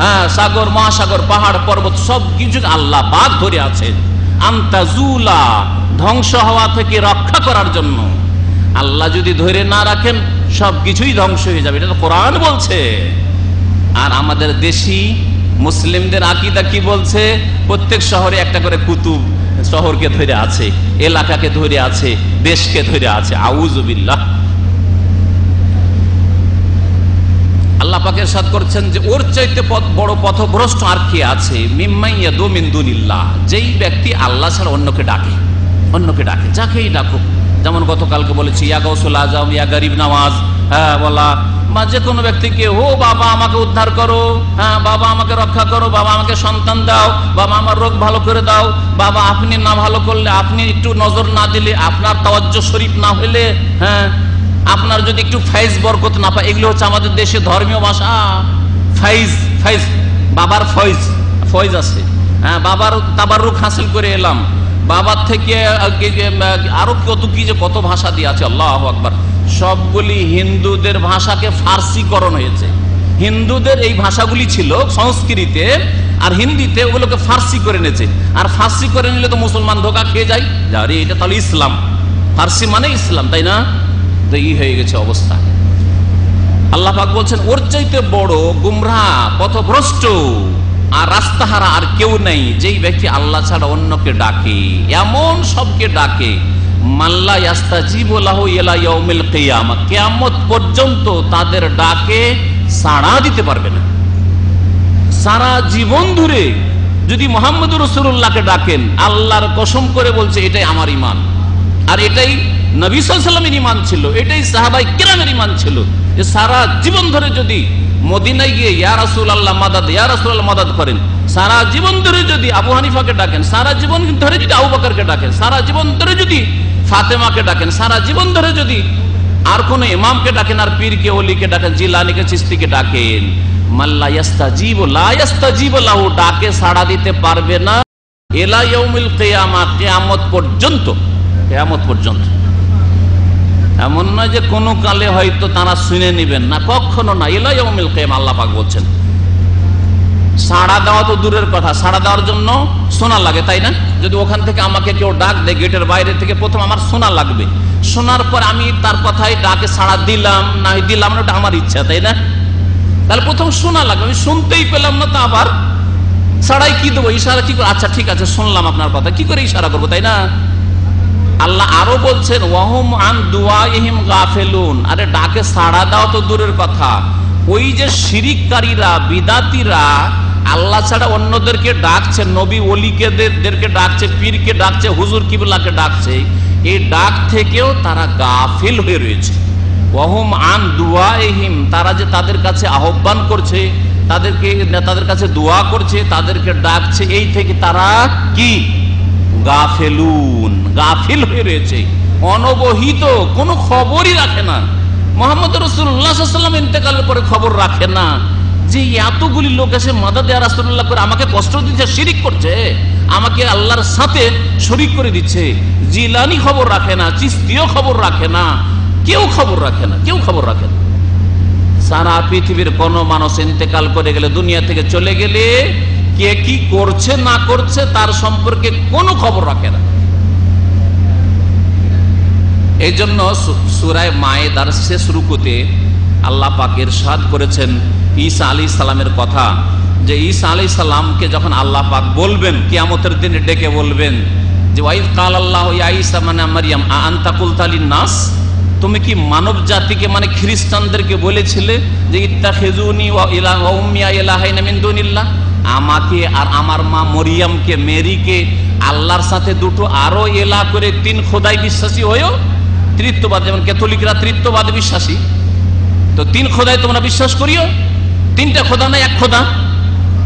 হ্যাঁ সাগর, মহাসাগর, পাহাড়, পর্বত, সব কিছু আল্লাহ পাক ধরে আছেন। আনতাজুলা, ধ্বংস হওয়া থেকে রক্ষা করার জন্য। আল্লাহ যদি ধরে না রাখেন সব কিছুই ধ্বংস হয়ে যাবে, এটা তো কোরআন বলছে। আর আমাদের দেশি মুসলিমদের আকীদা কি বলছে? প্রত্যেক শহরে একটা করে কুতুব শহরকে ধরে আছে, এলাকাকে ধরে আছে, দেশকে ধরে আছে। আউযুবিল্লাহ। আল্লাহ পাক ইরশাদ করছেন যে ওর চাইতে বড় পথভ্রষ্ট আর কে আছে? মিম্মান ইয়াদু মিন দুনিল্লাহ, যেই ব্যক্তি আল্লাহ ছাড়া অন্যকে ডাকে, অন্যকে ডাকে, যাকেই ডাকুক। যেমন গতকালকে বলেছি, ইয়া গাউসুল আজম, ইয়া গরিব নওয়াজ, হ্যাঁ বলা, বা যে কোনো ব্যক্তিকে, ও বাবা আমাকে উদ্ধার করো, হ্যাঁ বাবা আমাকে রক্ষা করো, বাবা আমাকে সন্তান দাও, বাবা আমার রোগ ভালো করে দাও, বাবা আপনি না ভালো করলে, আপনি একটু নজর না দিলে, আপনার তাওয়াজ্জুহ শরীফ না হলে, হ্যাঁ আপনার যদি একটু ফাইজ বরকত না পায়, এগুলো হচ্ছে আমাদের দেশে ধর্মীয় ভাষা। ফাইজ, ফাইজ, বাবার ফয়েজ, ফয়েজ আছে, হ্যাঁ বাবার তাবাররুক হাসিল করে এলাম, বাবার থেকে আরো কত কি যে কত ভাষা দিয়ে আছে, আল্লাহু আকবার। সবগুলি হিন্দুদের ভাষাকে ফার্সিকরণ হয়েছে। হিন্দুদের এই ভাষাগুলি ছিল সংস্কৃতে আর হিন্দিতে, ওগুলোকে ফার্সি করে নিয়েছে। আর ফার্সি করে নিলে তো মুসলমান ধোকা খেয়ে যায়, আরে এটা তাহলে ইসলাম, ফার্সি মানে ইসলাম, তাই না? তো এই হয়ে গেছে অবস্থা। আল্লাহ পাক বলছেন ওর চাইতে বড় গুমরাহ, পথভ্রষ্ট আর রাস্তাহারা আর কেউ নেই, যেই ব্যক্তি আল্লাহ ছাড়া অন্যকে ডাকে, এমন সবকে ডাকে, মাল্লা ইয়াস্তাজিবু লাহু ইলা ইয়াউমিল কিয়ামাহ, কিয়ামত পর্যন্ত তাদের ডাকে সাড়া দিতে পারবে না। সারা জীবন ধরে যদি মুহাম্মদুর রাসূলুল্লাহকে ডাকেন, আল্লাহর কসম করে বলছে এটাই আমার ঈমান, আর এটাই নবী সাল্লাল্লাহু আলাইহি ওয়াসাল্লামের ঈমান ছিল, এটাই সাহাবায়ে কেরামের ঈমান ছিল, যে সারা জীবন ধরে যদি মদিনায় গিয়ে ইয়া রাসূলুল্লাহ মাদাদ, ইয়া রাসূলুল্লাহ মাদাদ করেন, সারা জীবন ধরে যদি আবু হানিফাকে ডাকেন, সারা জীবন ধরে যদি আবু বকরকে ডাকেন, সারা জীবন ধরে যদি ফাতেমাকে ডাকেন, সারা জীবন ধরে যদি আর কোন ইমামকে ডাকেন, আর পীরকে ওলিকে ডাকেন, জিলানীকে চিশতিকে ডাকেন, মাল্লা ইয়াস্তাজিবু লা ইয়াস্তাজিবু লাহু, ডাকে সাড়া দিতে পারবে না ইলা ইয়াউমিল কিয়ামাহ, কিয়ামত পর্যন্ত, কিয়ামত পর্যন্ত। এমন নয় যে কোনো কালে হয়তো তারা শুনে নেবেন না, কখনো না, ইলা ইয়াউমিল কিয়ামাহ। আল্লাহ পাক বলছেন সাড়া দেওয়া তো দূরের কথা, সাড়া দেওয়ার জন্য শোনা লাগে, তাই না? যদি ওখান থেকে আমাকে কেউ ডাক দেয় গেটের বাইরে থেকে, প্রথম আমার শোনা লাগবে, শোনার পর আমি তার কথাই ডাকে সাড়া দিলাম না দিলাম না, ওটা আমার ইচ্ছা, তাই না? তাহলে প্রথম শোনা লাগবে, আমি শুনতেই পেলাম না, তা আবার সাড়াই কি দেবো, ইশারা কি করে? আচ্ছা ঠিক আছে শুনলাম আপনার কথা, কি করে ইশারা করবো, তাই না? আল্লাহ আরো বলছেন ওয়াহুম আন দুআইহিম গাফিলুন, আরে ডাকে সাড়া দাও তো দূরের কথা, ওই যে শিরিককারীরা, বিদাতীরা আল্লাহ ছাড়া অন্যদেরকে ডাকছে, নবী ওলিদেরকে ডাকছে, পীরকে ডাকছে, হুজুর কিবলাকে ডাকছে, এই ডাক থেকেও তারা গাফিল হয়ে রয়েছে। ওয়াহুম আন দুআইহিম, তারা যে তাদের কাছে আহ্বান করছে, তাদের কাছে দোয়া করছে, তাদেরকে ডাকছে, এই থেকে তারা কি গাফিলুন, গাফিল হয়ে রয়েছে, অনবহিত, কোনো খবরই রাখে না। মুহাম্মদ রাসূলুল্লাহ সাল্লাল্লাহু আলাইহি ওয়াসাল্লাম ইন্তেকালের পরে খবর রাখে না যে এতগুলি লোক এসে মাদাদ ইয়া রাসূলুল্লাহ করে আমাকে কষ্ট দিচ্ছে, শিরিক করছে, আমাকে আল্লাহর সাথে শরীক করে দিচ্ছে। জিলানী খবর রাখে না, চিশতিও খবর রাখে না, কেউ খবর রাখে না, কেউ খবর রাখে না। সারা পৃথিবীর কোন মানুষ ইন্তেকাল করে গেলে, দুনিয়া থেকে চলে গেলে, কে কি করছে না করছে তার সম্পর্কে কোনো খবর রাখে না। এই জন্য সূরা মায়েদার শেষ রুকুতে আল্লাহ পাক ইরশাদ করেছেন ঈসা আলাইহিস সালামের কথা, যে ঈসা আলাইহিস সালামকে যখন আল্লাহ পাক বলবেন, কিয়ামতের দিনে ডেকে বলবেন যে ওয়াইজ কালাল্লাহু ইয়া ঈসা মানে মারইয়াম আ আনতা কুলতা লিন-নাস, তুমি কি মানব জাতিকে মানে খ্রিস্টানদেরকে বলেছিলে যে ইত্তাখিজুনি ওয়া ইলাহা উম্মিয়া ইলাহাইনা মিন দুনিল্লাহ, আমাকে আর আমার মা মরিয়মকে, মেরিকে আল্লাহর সাথে দুটো আরো এলা করে তিন খোদাই বিশ্বাসী হয়েও, তৃত্ববাদ, যেমন ক্যাথলিকরা তৃত্ববাদে বিশ্বাসী, তো তিন খোদাই তোমরা বিশ্বাস করিও, তিনটা খোদা না এক খোদা,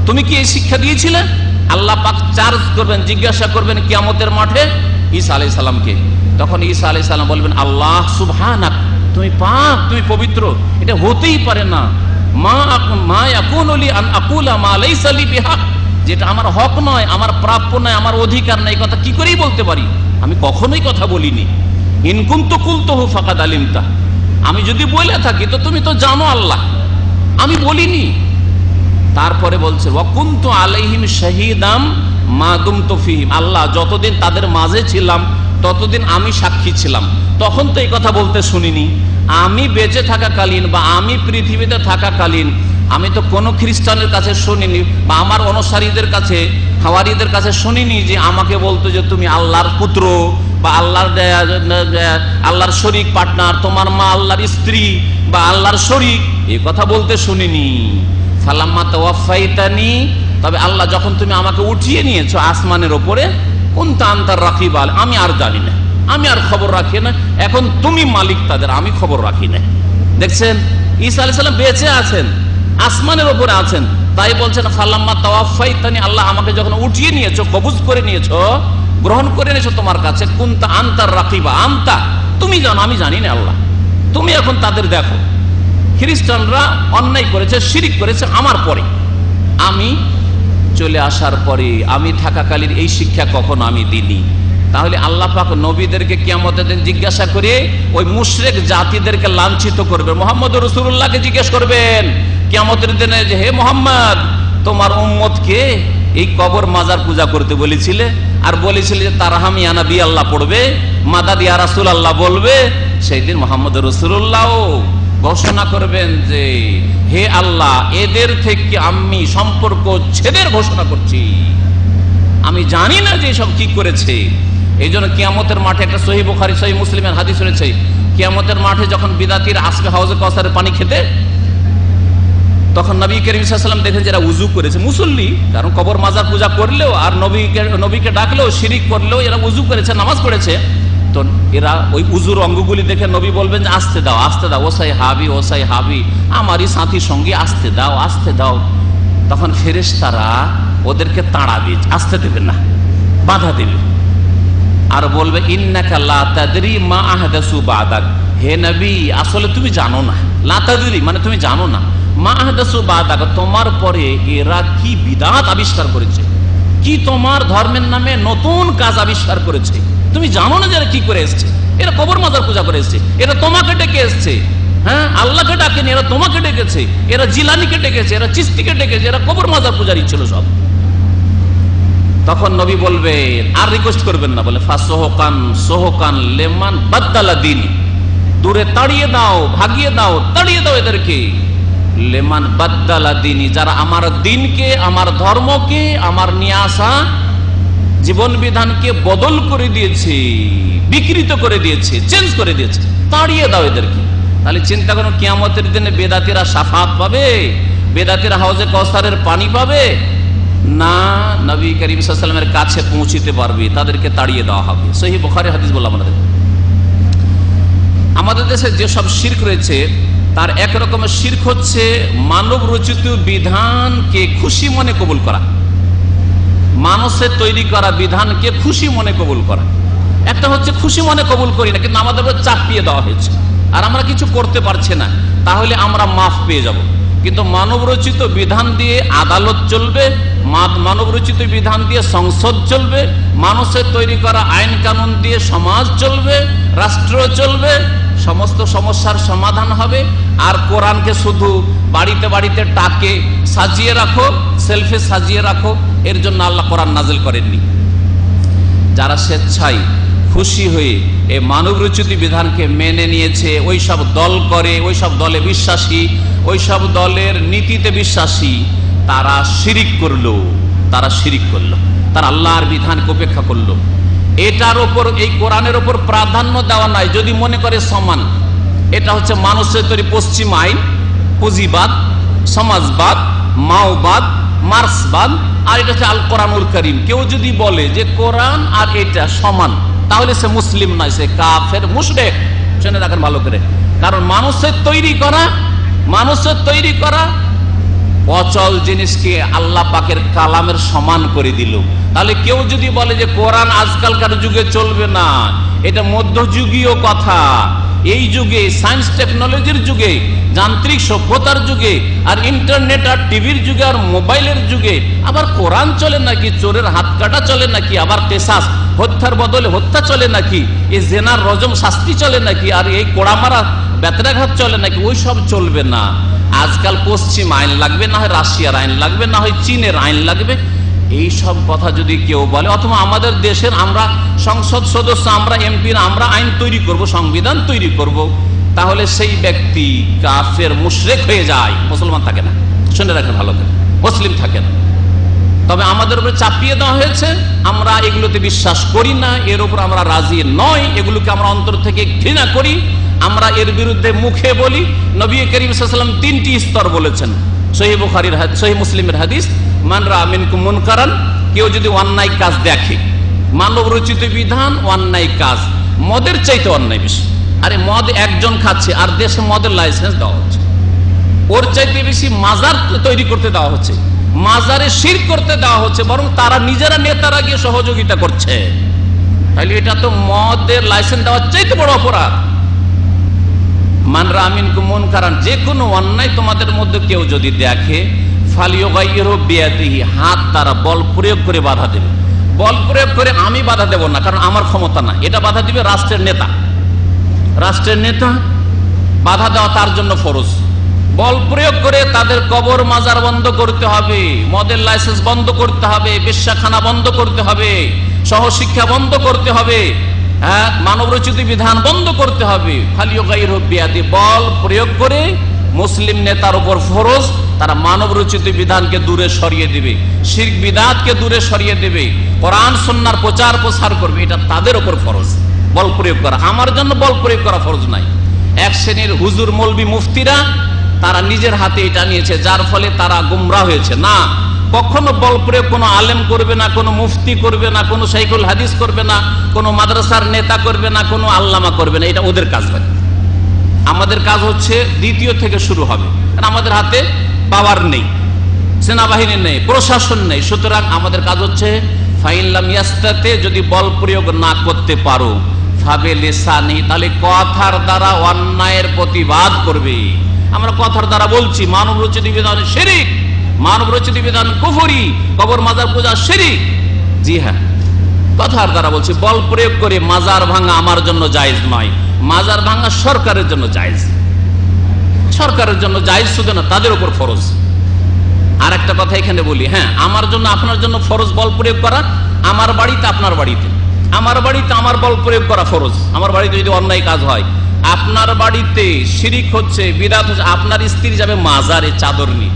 তুমি কি এই শিক্ষা দিয়েছিলে? আল্লাহ পাক চার্জ করবেন, জিজ্ঞাসা করবেন কিয়ামতের মাঠে ঈসা আলাইহিস সালামকে। তখন ঈসা আলাইহিস সালাম বলবেন আল্লাহ সুবহানাক, তুমি পাক, তুমি পবিত্র, এটা হতেই পারে না, মা ইয়াকুনু লি আন আকুলা মা লাইসা লি বিহক, যেটা আমার হক নয়, আমার প্রাপ্য নয়, আমার অধিকার নাই, কথা কি করেই বলতে পারি, আমি কখনোই কথা বলিনি। ইন কুনতু কুলতুহু ফাকাদ আলিমতা, আমি যদি বলে থাকি তো তুমি তো জানো আল্লাহ, আমি বলিনি। তারপরে বলছে ওয়া কুনতু আলাইহিম শাহীদাম মা দুমতু ফীহিম, আল্লাহ যতদিন তাদের মাঝে ছিলাম ততদিন আমি সাক্ষী ছিলাম, তখন তো এই কথা বলতে শুনিনি। আমি বেঁচে থাকাকালীন বা আমি পৃথিবীতে থাকাকালীন আমি তো কোনো খ্রিস্টানের কাছে শুনিনি, বা আমার অনুসারীদের কাছে, হাওয়ারীদের কাছে শুনিনি যে আমাকে বলতো যে তুমি আল্লাহর পুত্র বা আল্লাহর শরীক পার্টনার, তোমার মা আল্লাহর স্ত্রী বা আল্লাহর শরীক, এই কথা বলতে শুনিনি। ফালাম্মা তাওয়াফাইতানি, তবে আল্লাহ যখন তুমি আমাকে উঠিয়ে নিয়েছো আসমানের ওপরে, কুনতা আনতার রাকিব, আমি আর জানি না, আমি আর খবর রাখি না, এখন তুমি মালিক তাদের, আমি খবর রাখি না। দেখছেন ঈসা আলাইহিস সালাম বেঁচে আছেন, আসমানের উপরে আছেন। তাই বলছেন ফালাম্মা তাওয়াফাইতানি, আল্লাহ আমাকে যখন উঠিয়ে নিয়েছো, কবুজ করে নিয়েছো, গ্রহণ করে নিয়েছো তোমার কাছে, কুনতা আনতার রাকিবা, আনতা তুমি জানো, আমি জানি না আল্লাহ, তুমি এখন তাদের দেখো। খ্রিস্টানরা অন্যায় করেছে, শিরিক করেছে আমার পরে, আমি চলে আসার পরে, আমি থাকাকালীন এই শিক্ষা কখনো আমি দিইনি। তাহলে আল্লাহ পাক নবীদেরকে কিয়ামতের দিন জিজ্ঞাসা করে ওই মুশরিক জাতিদেরকে লাঞ্ছিত করবেন। মুহাম্মদ রাসূলুল্লাহকে জিজ্ঞেস করবেন কিয়ামতের দিনে যে হে মুহাম্মদ, তোমার উম্মতকে এই কবর মাজার পূজা করতে বলেছিলে, আর বলেছিলে যে তারহাম ইয়া নবী আল্লাহ পড়বে, মাদাদ ইয়া রাসূলুল্লাহ বলবে। সেই দিন মুহাম্মদ রাসূলুল্লাহও ঘোষণা করবেন যে হে আল্লাহ, এদের থেকে আমি সম্পর্ক ছেদের ঘোষণা করছি, আমি জানি না যে সব কি করেছে। এই জন্য কিয়ামতের মাঠে একটা সহিহ বুখারী সহিহ মুসলিমের হাদিস রয়েছে, কিয়ামতের মাঠে যখন বিদাতিরা আসবে হাউজে কাউসারের পানি খেতে, তখন নবী করিম সাল্লাল্লাহু আলাইহি ওয়াসাল্লাম দেখেন যারা উযু করেছে, মুসল্লি, কারণ কবর মাজার পূজা করলেও আর নবীকে ডাকলেও, শিরিক করলেও এরা উযু করেছে, নামাজ পড়েছে, তো এরা ওই উযুর অঙ্গগুলি দেখে নবী বলবেন যে আস্তে দাও, আস্তে দাও, ওসাই হাবি, ওসাই হাবি, আমারই সাথী সঙ্গী, আস্তে দাও, আস্তে দাও। তখন ফেরেশতারা ওদেরকে তাড়াবে, আসতে দেবে না, বাধা দেবে, আর বলবে ইন্নাকা লা তাদরি মা আহদাসু বাদাক, হে নবী আসলে তুমি জানো না, লা তাদরি মানে তুমি জানো না, মা আহদাসু বাদাক তোমার পরে এরা কি বিদআত আবিষ্কার করেছে, কি তোমার ধর্মের নামে নতুন কাজ আবিষ্কার করেছে, তুমি জানো না যে এরা কি করে এসছে। এরা কবর মাজার পূজা করে এসছে, এরা তোমাকে ডেকে এসছে, হ্যাঁ আল্লাহকে ডাকেনি, এরা তোমাকে ডেকেছে, এরা জিলানিকে ডেকেছে, এরা চিস্তিকে ডেকেছে, এরা কবর মাজার পূজারই ছিল সব। তখন নবী বলবেন, আর রিকোয়েস্ট করবেন না, বলে ফাসোহকান সোহকান লেমান বাদদালা দিন, দূরে তাড়িয়ে দাও, ভাগিয়ে দাও, তাড়িয়ে দাও এদেরকে, লেমান বাদদালা দিনী, যারা আমার দিনকে, আমার ধর্মকে, আমার নিয়ে আসা জীবন বিধানকে বদল করে দিয়েছে, বিকৃত করে দিয়েছে, চেঞ্জ করে দিয়েছে, তাড়িয়ে দাও এদেরকে। তাহলে চিন্তা করুন, কিয়ামতের দিনে বেদাতিরা শাফাত পাবে, বেদাতিরা হাউজে কাউসারের পানি পাবে না, নবী করিম সাল্লাল্লাহু আলাইহি ওয়াসাল্লামের কাছে পৌঁছিতে পারবে, তাদেরকে তাড়িয়ে দেওয়া হবে। সহিহ বুখারী হাদিস বললাম আপনাদের। আমাদের দেশে যেসব শিরক রয়েছে তার এক রকমের শিরক হচ্ছে মানব রচিত বিধানকে খুশি মনে কবুল করা, মানুষের তৈরি করা বিধানকে খুশি মনে কবুল করা। একটা হচ্ছে খুশি মনে কবুল করি না, কিন্তু আমাদের উপর চাপিয়ে দেওয়া হয়েছে আর আমরা কিছু করতে পারছি না, তাহলে আমরা মাফ পেয়ে যাব। কিন্তু মানব রচিত বিধান দিয়ে আদালত চলবে, মানব রচিত বিধান দিয়ে সংসদ চলবে, মানুষের তৈরি করা আইন কানুন দিয়ে সমাজ চলবে, রাষ্ট্র চলবে, সমস্ত সমস্যার সমাধান হবে। আর কোরআনকে শুধু বাড়িতে বাড়িতে টাকে সাজিয়ে রাখো, সেলফে সাজিয়ে রাখো, এর জন্য আল্লাহ কোরআন নাজিল করেননি। যারা স্বেচ্ছায় খুশি হয়ে এই মানব রচিত বিধানকে মেনে নিয়েছে, ওই সব দল করে, ওই সব দলে বিশ্বাসী, ওই সব দলের নীতিতে বিশ্বাসী, তারা শিরিক করলো, তারা আল্লাহর বিধানকে উপেক্ষা করলো। এটার ওপর, এই কোরআনের ওপর প্রাধান্য দেওয়া নাই যদি মনে করে সমান। এটা হচ্ছে মানুষের তৈরি পশ্চিম আইন, পুঁজিবাদ, সমাজবাদ, মাওবাদ, মার্ক্সবাদ, আর এটা হচ্ছে আল কোরআনুল কারীম। কেউ যদি বলে যে কোরআন আর এটা সমান, তাহলে সে মুসলিম নয়, সে কাফের, মুশরিক। শুনে রাখেন ভালো করে, কারণ মানুষের তৈরি করা অচল জিনিসকে আল্লাহ পাকের কালামের সমান করে দিল। তাহলে কেউ যদি বলে যে কোরআন আজকালকার যুগে চলবে না, এটা মধ্যযুগীয় কথা, এই যুগে সায়েন্স টেকনোলজির যুগে, যান্ত্রিক সভ্যতার যুগে, আর ইন্টারনেট আর টিভির যুগে আর মোবাইলের যুগে আবার কোরআন চলে নাকি, চোরের হাত কাটা চলে নাকি, আবার কেসাস হত্যার বদলে হত্যা চলে নাকি, এই জেনার রজম শাস্তি চলে নাকি, আর এই কোড়া মারা বেতরাঘাত চলে নাকি, ওই সব চলবে না। আজকাল পশ্চিম আইন লাগবে, না হয় রাশিয়ার আইন লাগবে, না হয় চীনের আইন লাগবে। এই সব কথা যদি কেউ বলে, অথবা আমাদের দেশের আমরা সংসদ সদস্য, আমরা এমপিরা, আমরা আইন তৈরি করব, সংবিধান তৈরি করব, তাহলে সেই ব্যক্তি কাফের, মুশরিক হয়ে যায়, মুসলমান থাকে না। শুনে রাখেন ভালো করে, মুসলিম থাকে না। তবে আমাদের উপরে চাপিয়ে দেওয়া হয়েছে, আমরা এগুলোতে বিশ্বাস করি না, এর উপর আমরা রাজি নয়, এগুলোকে আমরা অন্তর থেকে ঘৃণা করি, আমরা এর বিরুদ্ধে মুখে বলি। নবী করিম সাল্লাল্লাহু আলাইহি ওয়াসাল্লাম 3টি স্তর বলেছেন, সহিহ বুখারীর হাদিস, সহিহ মুসলিমের হাদিস, মান রা মিনকুম মুনকারান, কেউ যদি অন্যায় কাজ দেখে, মানব রচিত বিধান, অন্যায় কাজ, মদের চাইতে অন্যায় বেশি, আরে মদ একজন খাচ্ছে আর দেশে মদের লাইসেন্স দেওয়া হচ্ছে, ওর চাইতে বেশি মাজার তৈরি করতে দেওয়া হচ্ছে, মাজারে শিরক করতে দেওয়া হচ্ছে, বরং তারা নিজেরা নেতারা গিয়ে সহযোগিতা করছে। তাহলে এটা তো মদের লাইসেন্স দেওয়ার চাইতে বড় অপরাধ। মানরা আমিন কুমন কারণ যে কোনো অন্যায় তোমাদের মধ্যে কেউ যদি দেখে ফালিয়ুগাইয়িরহু বিয়াদিহি, হাত দ্বারা বল প্রয়োগ করে বাধা দেবে। বল প্রয়োগ করে আমি বাধা দেব না, কারণ আমার ক্ষমতা না, এটা বাধা দিবে রাষ্ট্রের নেতা। রাষ্ট্রের নেতা বাধা দেওয়া তার জন্য ফরজ। বল প্রয়োগ করে তাদের কবর মাজার বন্ধ করতে হবে, মদের লাইসেন্স বন্ধ করতে হবে, বেশ্যাখানা বন্ধ করতে হবে, সহশিক্ষা বন্ধ করতে হবে, হ্যাঁ, মানবরচিত বিধান বন্ধ করতে হবে। ফালিয়ুগাইয়িরহু বিয়াদিহি, বল প্রয়োগ করে মুসলিম নেতার উপর ফরজ, তারা মানবরচিত বিধানকে দূরে সরিয়ে দেবে, শিরক বিদআতকে দূরে সরিয়ে দেবে, কোরআন সুন্নাহর প্রচার প্রসার করবে, এটা তাদের উপর ফরজ বল প্রয়োগ করা। আমার জন্য বল প্রয়োগ করা ফরজ নাই। এক শ্রেণীর হুজুর মৌলবি মুফতিরা তারা নিজের হাতে এটা নিয়েছে, যার ফলে তারা গুমরাহ হয়েছে। না, কখনো বল প্রয়োগ কোনো আলেম করবে না, কোনো মুফতি করবে না, কোনো শাইখুল হাদিস করবে না, কোনো মাদ্রাসার নেতা করবে না, কোনো আল্লামা করবে না, এটা ওদের কাজ হয়। আমাদের কাজ হচ্ছে দ্বিতীয় থেকে শুরু হবে, কারণ আমাদের হাতে পাওয়ার নেই, সেনাবাহিনী নেই, প্রশাসন নেই। সুতরাং আমাদের কাজ হচ্ছে ফাইন লাম ইয়াস্তাতে, যদি বল প্রয়োগ না করতে পারো ফাবে লিসানি, তাহলে কথার দ্বারা অন্যায়ের প্রতিবাদ করবে। আমরা কথার দ্বারা বলছি মানব রচিত বিধান শিরক, মানব রচিত বিধান কুফরি, কবর মাজার পূজা শিরক। জি হ্যাঁ, কথার দ্বারা বলছি। বল প্রয়োগ করে মাজার ভাঙা আমার জন্য জায়েজ নয়, মাজার ভাঙা সরকারের জন্য জায়েজ, সরকারের জন্য জায়েজ, শুধু না তাদের উপর ফরজ। আর একটা কথা এখানে বলি, হ্যাঁ, আমার জন্য আপনার জন্য ফরজ বল প্রয়োগ করা, আমার বাড়িতে আপনার বাড়িতে, আমার বাড়িতে আমার বল প্রয়োগ করা ফরজ। আমার বাড়িতে যদি অন্যায় কাজ হয়, আপনার বাড়িতে শিরিক হচ্ছে, বিদআত হচ্ছে, আপনার স্ত্রী যাবে মাজারে চাদর নিয়ে,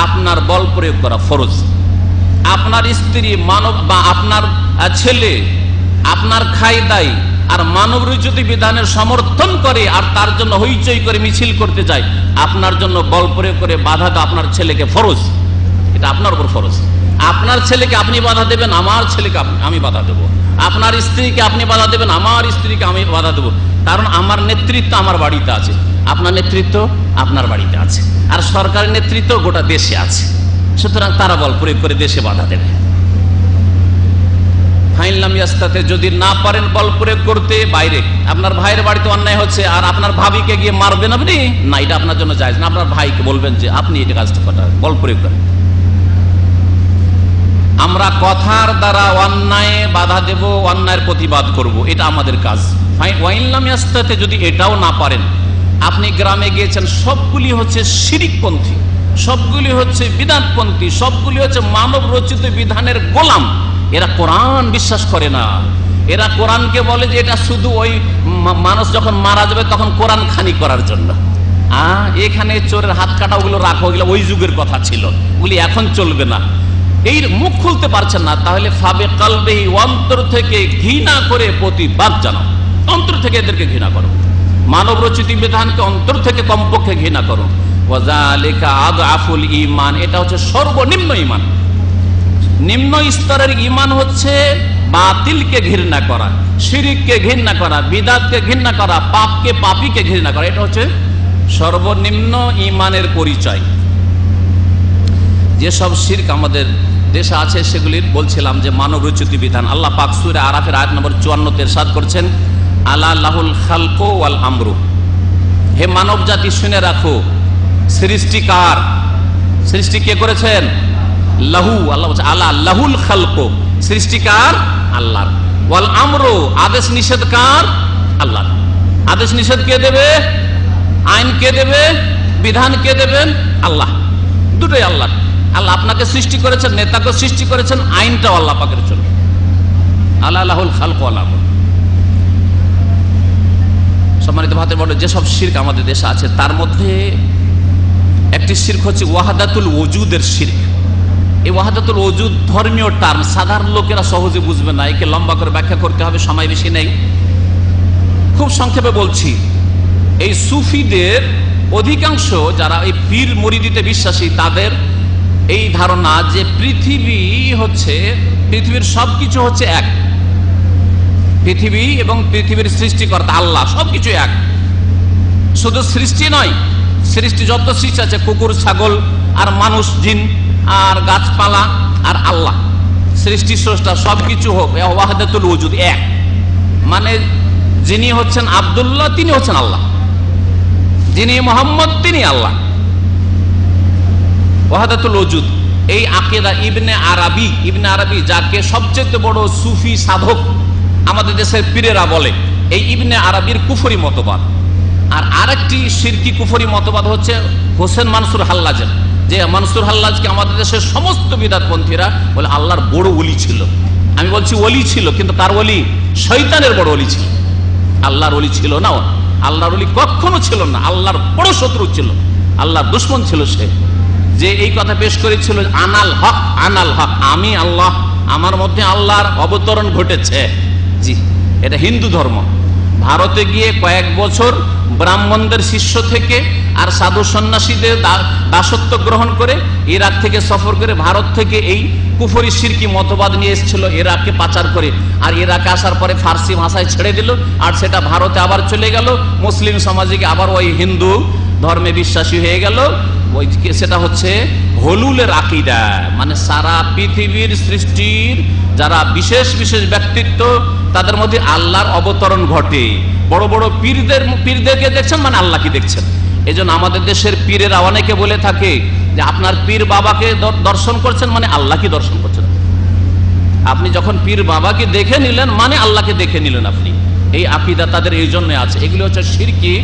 আপনার বল প্রয়োগ করা ফরজ। আপনার স্ত্রী মানব বা আপনার ছেলে আপনার খায় দায় আর মানব রচিত বিধানের সমর্থন করে আর তার জন্য হইচই করে মিছিল করতে যায়, আপনার জন্য বল প্রয়োগ করে বাধা দেওয়া আপনার ছেলেকে ফরজ, এটা আপনার উপর ফরজ। আপনার ছেলেকে আপনি বাধা দেবেন, আমার ছেলেকে আমি বাধা দেবো। আপনার স্ত্রীকে আপনি বাধা দেবেন, আমার স্ত্রীকে আমি বাধা দেবো। কারণ আমার নেতৃত্ব আমার বাড়িতে আছে, আপনার নেতৃত্ব আপনার বাড়িতে আছে, আর সরকারের নেতৃত্ব গোটা দেশে আছে। সুতরাং তারা বল প্রয়োগ করে দেশে বাধা দেবে। ফাইন লাম ইয়াস্তাতে, যদি না পারেন বল প্রয়োগ করতে, বাইরে আপনার ভাইয়ের বাড়িতে অন্যায় হচ্ছে আর আপনার ভাবিকে গিয়ে মারবেন আপনি, না, এটা আপনার জন্য জায়েজ না। আপনার ভাইকে বলবেন যে আপনি এটা কাজটা করেন, বল প্রয়োগ করেন। আমরা কথার দ্বারা অন্যায় বাধা দেব, অন্যায়ের প্রতিবাদ করব, এটা আমাদের কাজ। ওয়াইন লাম ইয়াস্তাতে, যদি এটাও না পারেন, আপনি গ্রামে গিয়েছেন, সবগুলি হচ্ছে শিরিকপন্থী, সবগুলি হচ্ছে বিদআতপন্থী, সবগুলি হচ্ছে মানব রচিত বিধানের গোলাম। এরা কোরআন বিশ্বাস করে না, এরা কোরআনকে বলে যে এটা শুধু ওই মানুষ যখন মারা যাবে তখন কোরআন খানি করার জন্য। এখানে চোরের হাত কাটা ওগুলো রাখো, ওগুলো ওই যুগের কথা ছিল, ওগুলি এখন চলবে না। এই মুখ খুলতে পারছেন না, তাহলে ফাবে কালবেহি, অন্তর থেকে ঘৃণা করে প্রতিবাদ জানাও, অন্তর থেকে এদেরকে ঘৃণা করো, মানব রচিত বিধানকে অন্তর থেকে কমপক্ষে ঘৃণা করো। ওয়াযালিকা আদআফুল ঈমান, এটা হচ্ছে সর্বনিম্ন ঈমান। নিম্ন স্তরের ঈমান হচ্ছে বাতিলকে ঘৃণা করা, শিরককে ঘৃণা করা, বিদআতকে ঘৃণা করা, পাপকে পাপীকে ঘৃণা করা, এটা হচ্ছে সর্বনিম্ন ঈমানের পরিচয়। যেসব শিরক আমাদের দেশে আছে সেগুলির বলছিলাম যে মানব রচিত বিধান। আল্লাহ পাক সূরা আরাফের আয়াত নম্বর 54 তে ইরশাদ করছেন, আলা লাহুল খালকু ওয়াল আমরু, হে মানব জাতি শুনে রাখো, সৃষ্টি কার? সৃষ্টি কে করেছেন? লাহু, আল্লাহ বলছে আলা লাহুল খালকু, সৃষ্টি কার? আল্লাহর। ওয়াল আমরু, আদেশ নিষেধ কার? আল্লাহর। আদেশ নিষেধ কে দেবে? আইন কে দেবে? বিধান কে দেবেন? আল্লাহ। দুটোই আল্লাহ। আল্লাহ আপনাকে সৃষ্টি করেছেন, নেতাকে সৃষ্টি করেছেন, আইনটাও আল্লাহ পাকের জন্য। আলা লাহুল খালকু ওয়াল আমরু। সম্মানিত ভাতের বড়, যেসব শিরক আমাদের দেশে আছে তার মধ্যে একটি শিরক হচ্ছে ওয়াহাদাতুল ওজুদের শিরক। এই ওয়াহাদাতুল ওজুদ ধর্মীয় টার্ম, সাধারণ লোকেরা সহজে বুঝবে না, একে লম্বা করে ব্যাখ্যা করতে হবে, সময় বেশি নেই। খুব সংক্ষেপে বলছি, এই সুফিদের অধিকাংশ যারা এই পীর মুরিদিতে বিশ্বাসী, তাদের এই ধারণা যে পৃথিবীর সবকিছু হচ্ছে এক, পৃথিবী এবং পৃথিবীর সৃষ্টিকর্তা আল্লাহ, সবকিছু এক। শুধু সৃষ্টি নয়, সৃষ্টি যত সৃষ্টি আছে, কুকুর ছাগল আর মানুষ জিন আর গাছপালা আর আল্লাহ, সৃষ্টি স্রষ্টা সবকিছু হোক ওয়াহদাতুল ওজুদ, এক। মানে যিনি হচ্ছেন আব্দুল্লাহ তিনি হচ্ছেন আল্লাহ, যিনি মোহাম্মদ তিনি আল্লাহ, ওয়াহদাতুল ওজুদ। এই আকীদা ইবনে আরবি যাকে সবচেয়ে বড় সুফি সাধক আমাদের দেশের পীরেরা বলে, এই ইবনে আরবির কুফরি মতবাদ। আর আরেকটি শিরকি কুফরি মতবাদ হচ্ছে হোসেন মানসুর হাল্লাজের, যে মানসুর হাল্লাজকে আমাদের দেশের সমস্ত বিদআতপন্থীরা বলে আল্লাহর বড় ওলি ছিল। আমি বলছি ওলি ছিল, কিন্তু কার ওলি? শয়তানের বড় ওলি ছিল, আল্লাহর ওলি ছিল না। আল্লাহর ওলি কখনো ছিল না, আল্লাহর বড় শত্রু ছিল, আল্লাহর দুশমন ছিল সে। যে এই কথা পেশ করেছিল আনাল হক, আমি আল্লাহ, আমার মধ্যে আল্লাহর অবতরণ ঘটেছে। জি, এটা হিন্দু ধর্ম। ভারতে গিয়ে কয়েক বছর ব্রাহ্মণদের শিষ্য থেকে আর সাধু সন্ন্যাসীদের দাসত্ব গ্রহণ করে ইরাক থেকে সফর করে ভারত থেকে এই কুফরি শিরকি মতবাদ নিয়ে এসেছিল ইরাককে পাচার করে। আর ইরাকে আসার পরে ফার্সি ভাষায় ছেড়ে দিল, আর সেটা ভারতে আবার চলে গেল, মুসলিম সমাজে আবার ওই হিন্দু ধর্মে বিশ্বাসী হয়ে গেল। ওই সেটা হচ্ছে হলুলের আকীদা। মানে সারা পৃথিবীর সৃষ্টির যারা বিশেষ বিশেষ ব্যক্তিত্ব তাদের মধ্যে আল্লাহর অবতরণ ঘটে। বড় বড় পীরদেরকে দেখছেন মানে আল্লাহকে দেখছেন। এই জন্য আমাদের দেশের পীরেরা অনেকে বলে থাকে যে আপনার পীর বাবাকে দর্শন করছেন মানে আল্লাহকে দর্শন করছেন। আপনি যখন পীর বাবাকে দেখে নিলেন মানে আল্লাহকে দেখে নিলেন আপনি। এই আকীদা তাদের এই জন্য আছে। এগুলো হচ্ছে শিরকি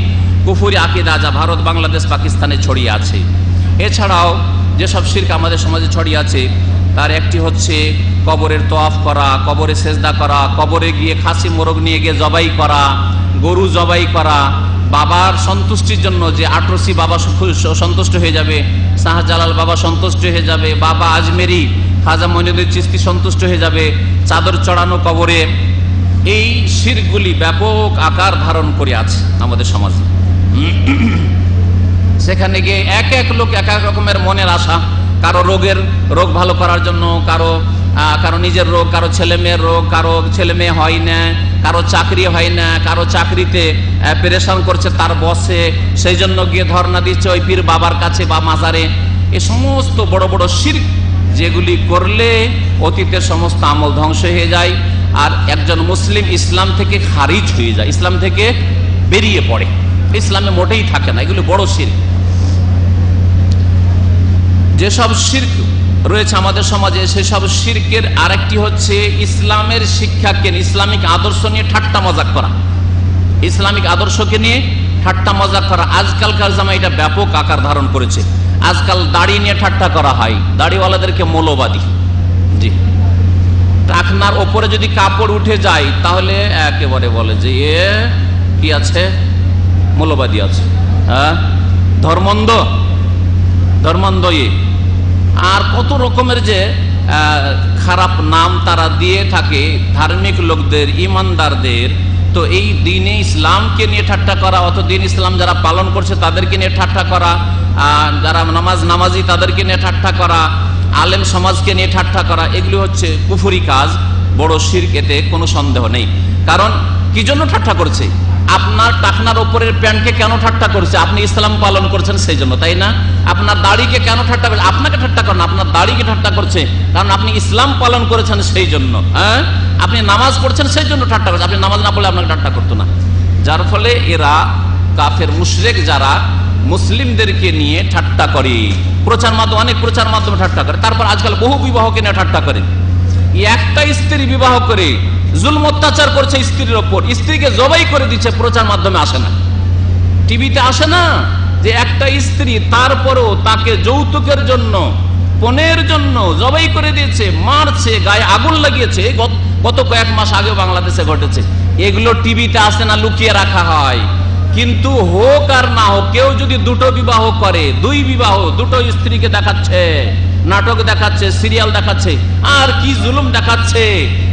কুফরি আকীদা, যা ভারত, বাংলাদেশ, পাকিস্তানে ছড়িয়ে আছে। এছাড়াও যেসব শিরক আমাদের সমাজে ছড়িয়ে আছে তার একটি হচ্ছে কবরের তওয়াফ করা, কবরে সেজদা করা, কবরে গিয়ে খাসি মোরগ নিয়ে গিয়ে জবাই করা, গরু জবাই করা, বাবার সন্তুষ্টির জন্য যে আটরসি বাবা সন্তুষ্ট হয়ে যাবে, শাহজালাল বাবা সন্তুষ্ট হয়ে যাবে, বাবা আজমেরি, খাজা মঈনুদ্দিন চিশতি সন্তুষ্ট হয়ে যাবে, চাদর চড়ানো কবরে। এই শিরকগুলি ব্যাপক আকার ধারণ করে আছে আমাদের সমাজে। সেখানে গিয়ে এক এক লোক এক এক রকমের মনের আশা, কারো রোগ ভালো করার জন্য, কারো নিজের রোগ, কারো ছেলে মেয়ের রোগ, কারো ছেলে মেয়ে হয় না, কারো চাকরি হয় না, কারো চাকরিতে পেরেশান করছে তার বসে, সেই জন্য গিয়ে ধর্ণা দিচ্ছে ওই পীর বাবার কাছে বা মাজারে। এ সমস্ত বড় বড় শিরক যেগুলি করলে অতীতের সমস্ত আমল ধ্বংস হয়ে যায় আর একজন মুসলিম ইসলাম থেকে খারিজ হয়ে যায়, ইসলাম থেকে বেরিয়ে পড়ে, ইসলামে মোটেই থাকে না। এগুলো বড় শিরক। যেসব শিরক রয়েছে আমাদের সমাজে সেসব শিরকের আরেকটি হচ্ছে ইসলামের শিক্ষাকে, ইসলামিক আদর্শ নিয়ে ঠাট্টা মজাক করা, ইসলামিক আদর্শকে নিয়ে ঠাট্টা মজাক করা। আজকালকার জামায় এটা ব্যাপক আকার ধারণ করেছে। আজকাল দাড়ি নিয়ে ঠাট্টা করা হয়, দাড়িওয়ালাদেরকে মৌলবাদী। জি, টাকনার ওপরে যদি কাপড় উঠে যায় তাহলে একেবারে বলে যে এ কি আছে, মৌলবাদী আছে, হ্যাঁ, ধর্মন্ধ আর কত রকমের যে খারাপ নাম তারা দিয়ে থাকে ধার্মিক লোকদের, ইমানদারদের। তো এই দ্বীনে ইসলামকে নিয়ে ঠাট্টা করা, অত দ্বীন ইসলাম যারা পালন করছে তাদেরকে নিয়ে ঠাট্টা করা, যারা নামাজি তাদেরকে নিয়ে ঠাট্টা করা, আলেম সমাজকে নিয়ে ঠাট্টা করা, এগুলি হচ্ছে কুফরি কাজ, বড় শিরক, এতে কোনো সন্দেহ নেই। কারণ কি জন্য ঠাট্টা করছে? আপনার টাকনার ওপরের প্যান্টকে কেন ঠাট্টা করছে? আপনি ইসলাম পালন করছেন সেই জন্য, তাই না? আপনার দাড়িকে কেন ঠাট্টা করছে? আপনাকে ঠাট্টা করেন, আপনার দাড়িকে ঠাট্টা করছে কারণ আপনি ইসলাম পালন করেছেন সেই জন্য। হ্যাঁ, আপনি নামাজ পড়ছেন সেই জন্য ঠাট্টা করছে, আপনি নামাজ না পড়লে আপনাকে ঠাট্টা করতো না। যার ফলে এরা কাফের মুশরিক যারা মুসলিমদেরকে নিয়ে ঠাট্টা করে, প্রচার মাধ্যম, অনেক প্রচার মাধ্যমে ঠাট্টা করে। তারপর আজকাল বহু বিবাহকে নিয়ে ঠাট্টা করে। একটা স্ত্রী বিবাহ করে জুলম অত্যাচার করছে স্ত্রীর ওপর, স্ত্রীকে জবাই করে দিচ্ছে, প্রচার মাধ্যমে আসে না, টিভিতে আসে না যে একটা স্ত্রী তারপরও তাকে যৌতুকের জন্য, পণের জন্য জবাই করে দিয়েছে, মারছে, গায়ে আগুন লাগিয়েছে। গত কয়েক মাস আগে বাংলাদেশে ঘটেছে। এগুলো টিভিতে আসে না, লুকিয়ে রাখা হয়। কিন্তু হোক আর না হোক, কেউ যদি দুটো বিবাহ করে, দুই বিবাহ, দুটো স্ত্রীকে দেখাচ্ছে, নাটক দেখাচ্ছে, সিরিয়াল দেখাচ্ছে, আর কি জুলুম দেখাচ্ছে,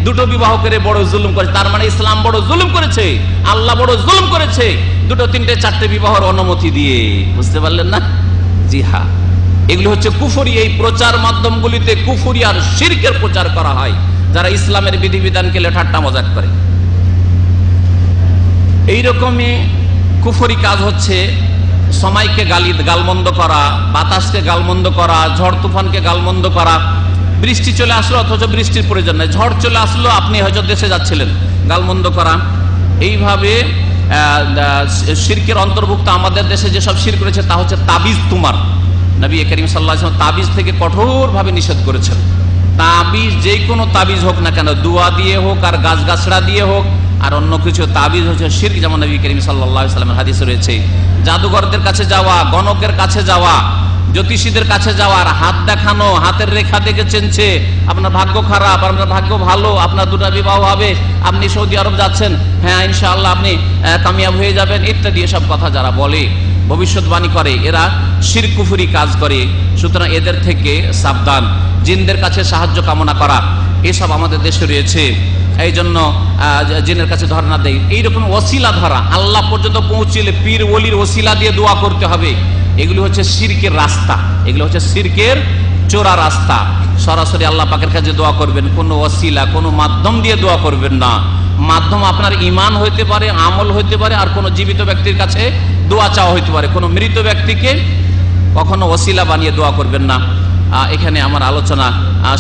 দুটো বিবাহ করে বড় জুলুম করেছে। তার মানে ইসলাম বড় জুলুম করেছে, আল্লাহ বড় জুলুম করেছে দুটো, তিনটে, চারটে বিবাহের অনুমতি দিয়ে। বুঝতে পারলেন না? জি হ্যাঁ, এগুলো হচ্ছে কুফরি। এই প্রচার মাধ্যমগুলিতে কুফরি আর শিরকের প্রচার করা হয়, যারা ইসলামের বিধিবিধানকে ঠাট্টা মজাক করে। এইরকমই কুফরি কাজ হচ্ছে সময়কে গালমন্দ করা, বাতাসকে গালমন্দ করা, ঝড় তুফানকে গালমন্দ করা। বৃষ্টি চলে আসলো অথচ বৃষ্টির প্রয়োজন নেই, ঝড় চলে আসলো আপনি হয়তো দেশে যাচ্ছিলেন, গালমন্দ করা। এইভাবে শিরকের অন্তর্ভুক্ত আমাদের দেশে যেসব শিরক রয়েছে তা হচ্ছে তাবিজ তুমার। নবী করিম সাল্লাল্লাহু আলাইহি ওয়াসাল্লাম তাবিজ থেকে কঠোরভাবে নিষেধ করেছেন। তাবিজ যে কোনো তাবিজ হোক না কেন, দুয়া দিয়ে হোক আর গাছগাছড়া দিয়ে হোক আর অন্য কিছু, তাবিজ হচ্ছে শিরক। যেমন নবী করিম সাল্লাল্লাহু আলাইহি ওয়াসাল্লামের হাদিসে রয়েছে, জাদুঘরদের কাছে যাওয়া, গণকের কাছে যাওয়া, জ্যোতিষীদের কাছে যাওয়ার, হাত দেখানো, হাতের রেখা দেখে চেনছে আপনার ভাগ্য খারাপ, আপনার ভাগ্য ভালো, আপনার দুটা বিবাহ হবে, আপনি সৌদি আরব যাচ্ছেন, হ্যাঁ ইনশাআল্লাহ আপনি কামিয়াব হয়ে যাবেন, ইত্যাদি এসব কথা যারা বলে, ভবিষ্যৎবাণী করে, এরা শিরক কুফরি কাজ করে। সুতরাং এদের থেকে সাবধান। জিনদের কাছে সাহায্য কামনা করা, এসব আমাদের দেশে রয়েছে। এই জন্য জিনের কাছে ধরা না দেয়, এইরকম ওসিলা ধরা, আল্লাহ পর্যন্ত পৌঁছলে পীর ওলির ওসিলা দিয়ে দোয়া করতে হবে, এগুলি হচ্ছে শিরকের রাস্তা, এগুলো হচ্ছে শিরকের চোরা রাস্তা। সরাসরি আল্লাহ পাকের কাছে দোয়া করবেন, কোনো ওসিলা, কোনো মাধ্যম দিয়ে দোয়া করবেন না। মাধ্যম আপনার ঈমান হইতে পারে, আমল হইতে পারে, আর কোনো জীবিত ব্যক্তির কাছে দোয়া চাওয়া হইতে পারে। কোনো মৃত ব্যক্তিকে কখনো ওসিলা বানিয়ে দোয়া করবেন না। এখানে আমার আলোচনা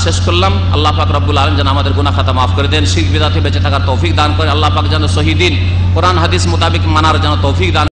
শেষ করলাম। আল্লাহ পাক রব্বুল আলামিন যেন আমাদের গুনাহ খাতা মাফ করে দেন, শিরক বিদআতে বেঁচে থাকার তৌফিক দান করে। আল্লাহ পাক যেন সহিদিন কোরআন হাদিস মোতাবেক মানার যেন তৌফিক দান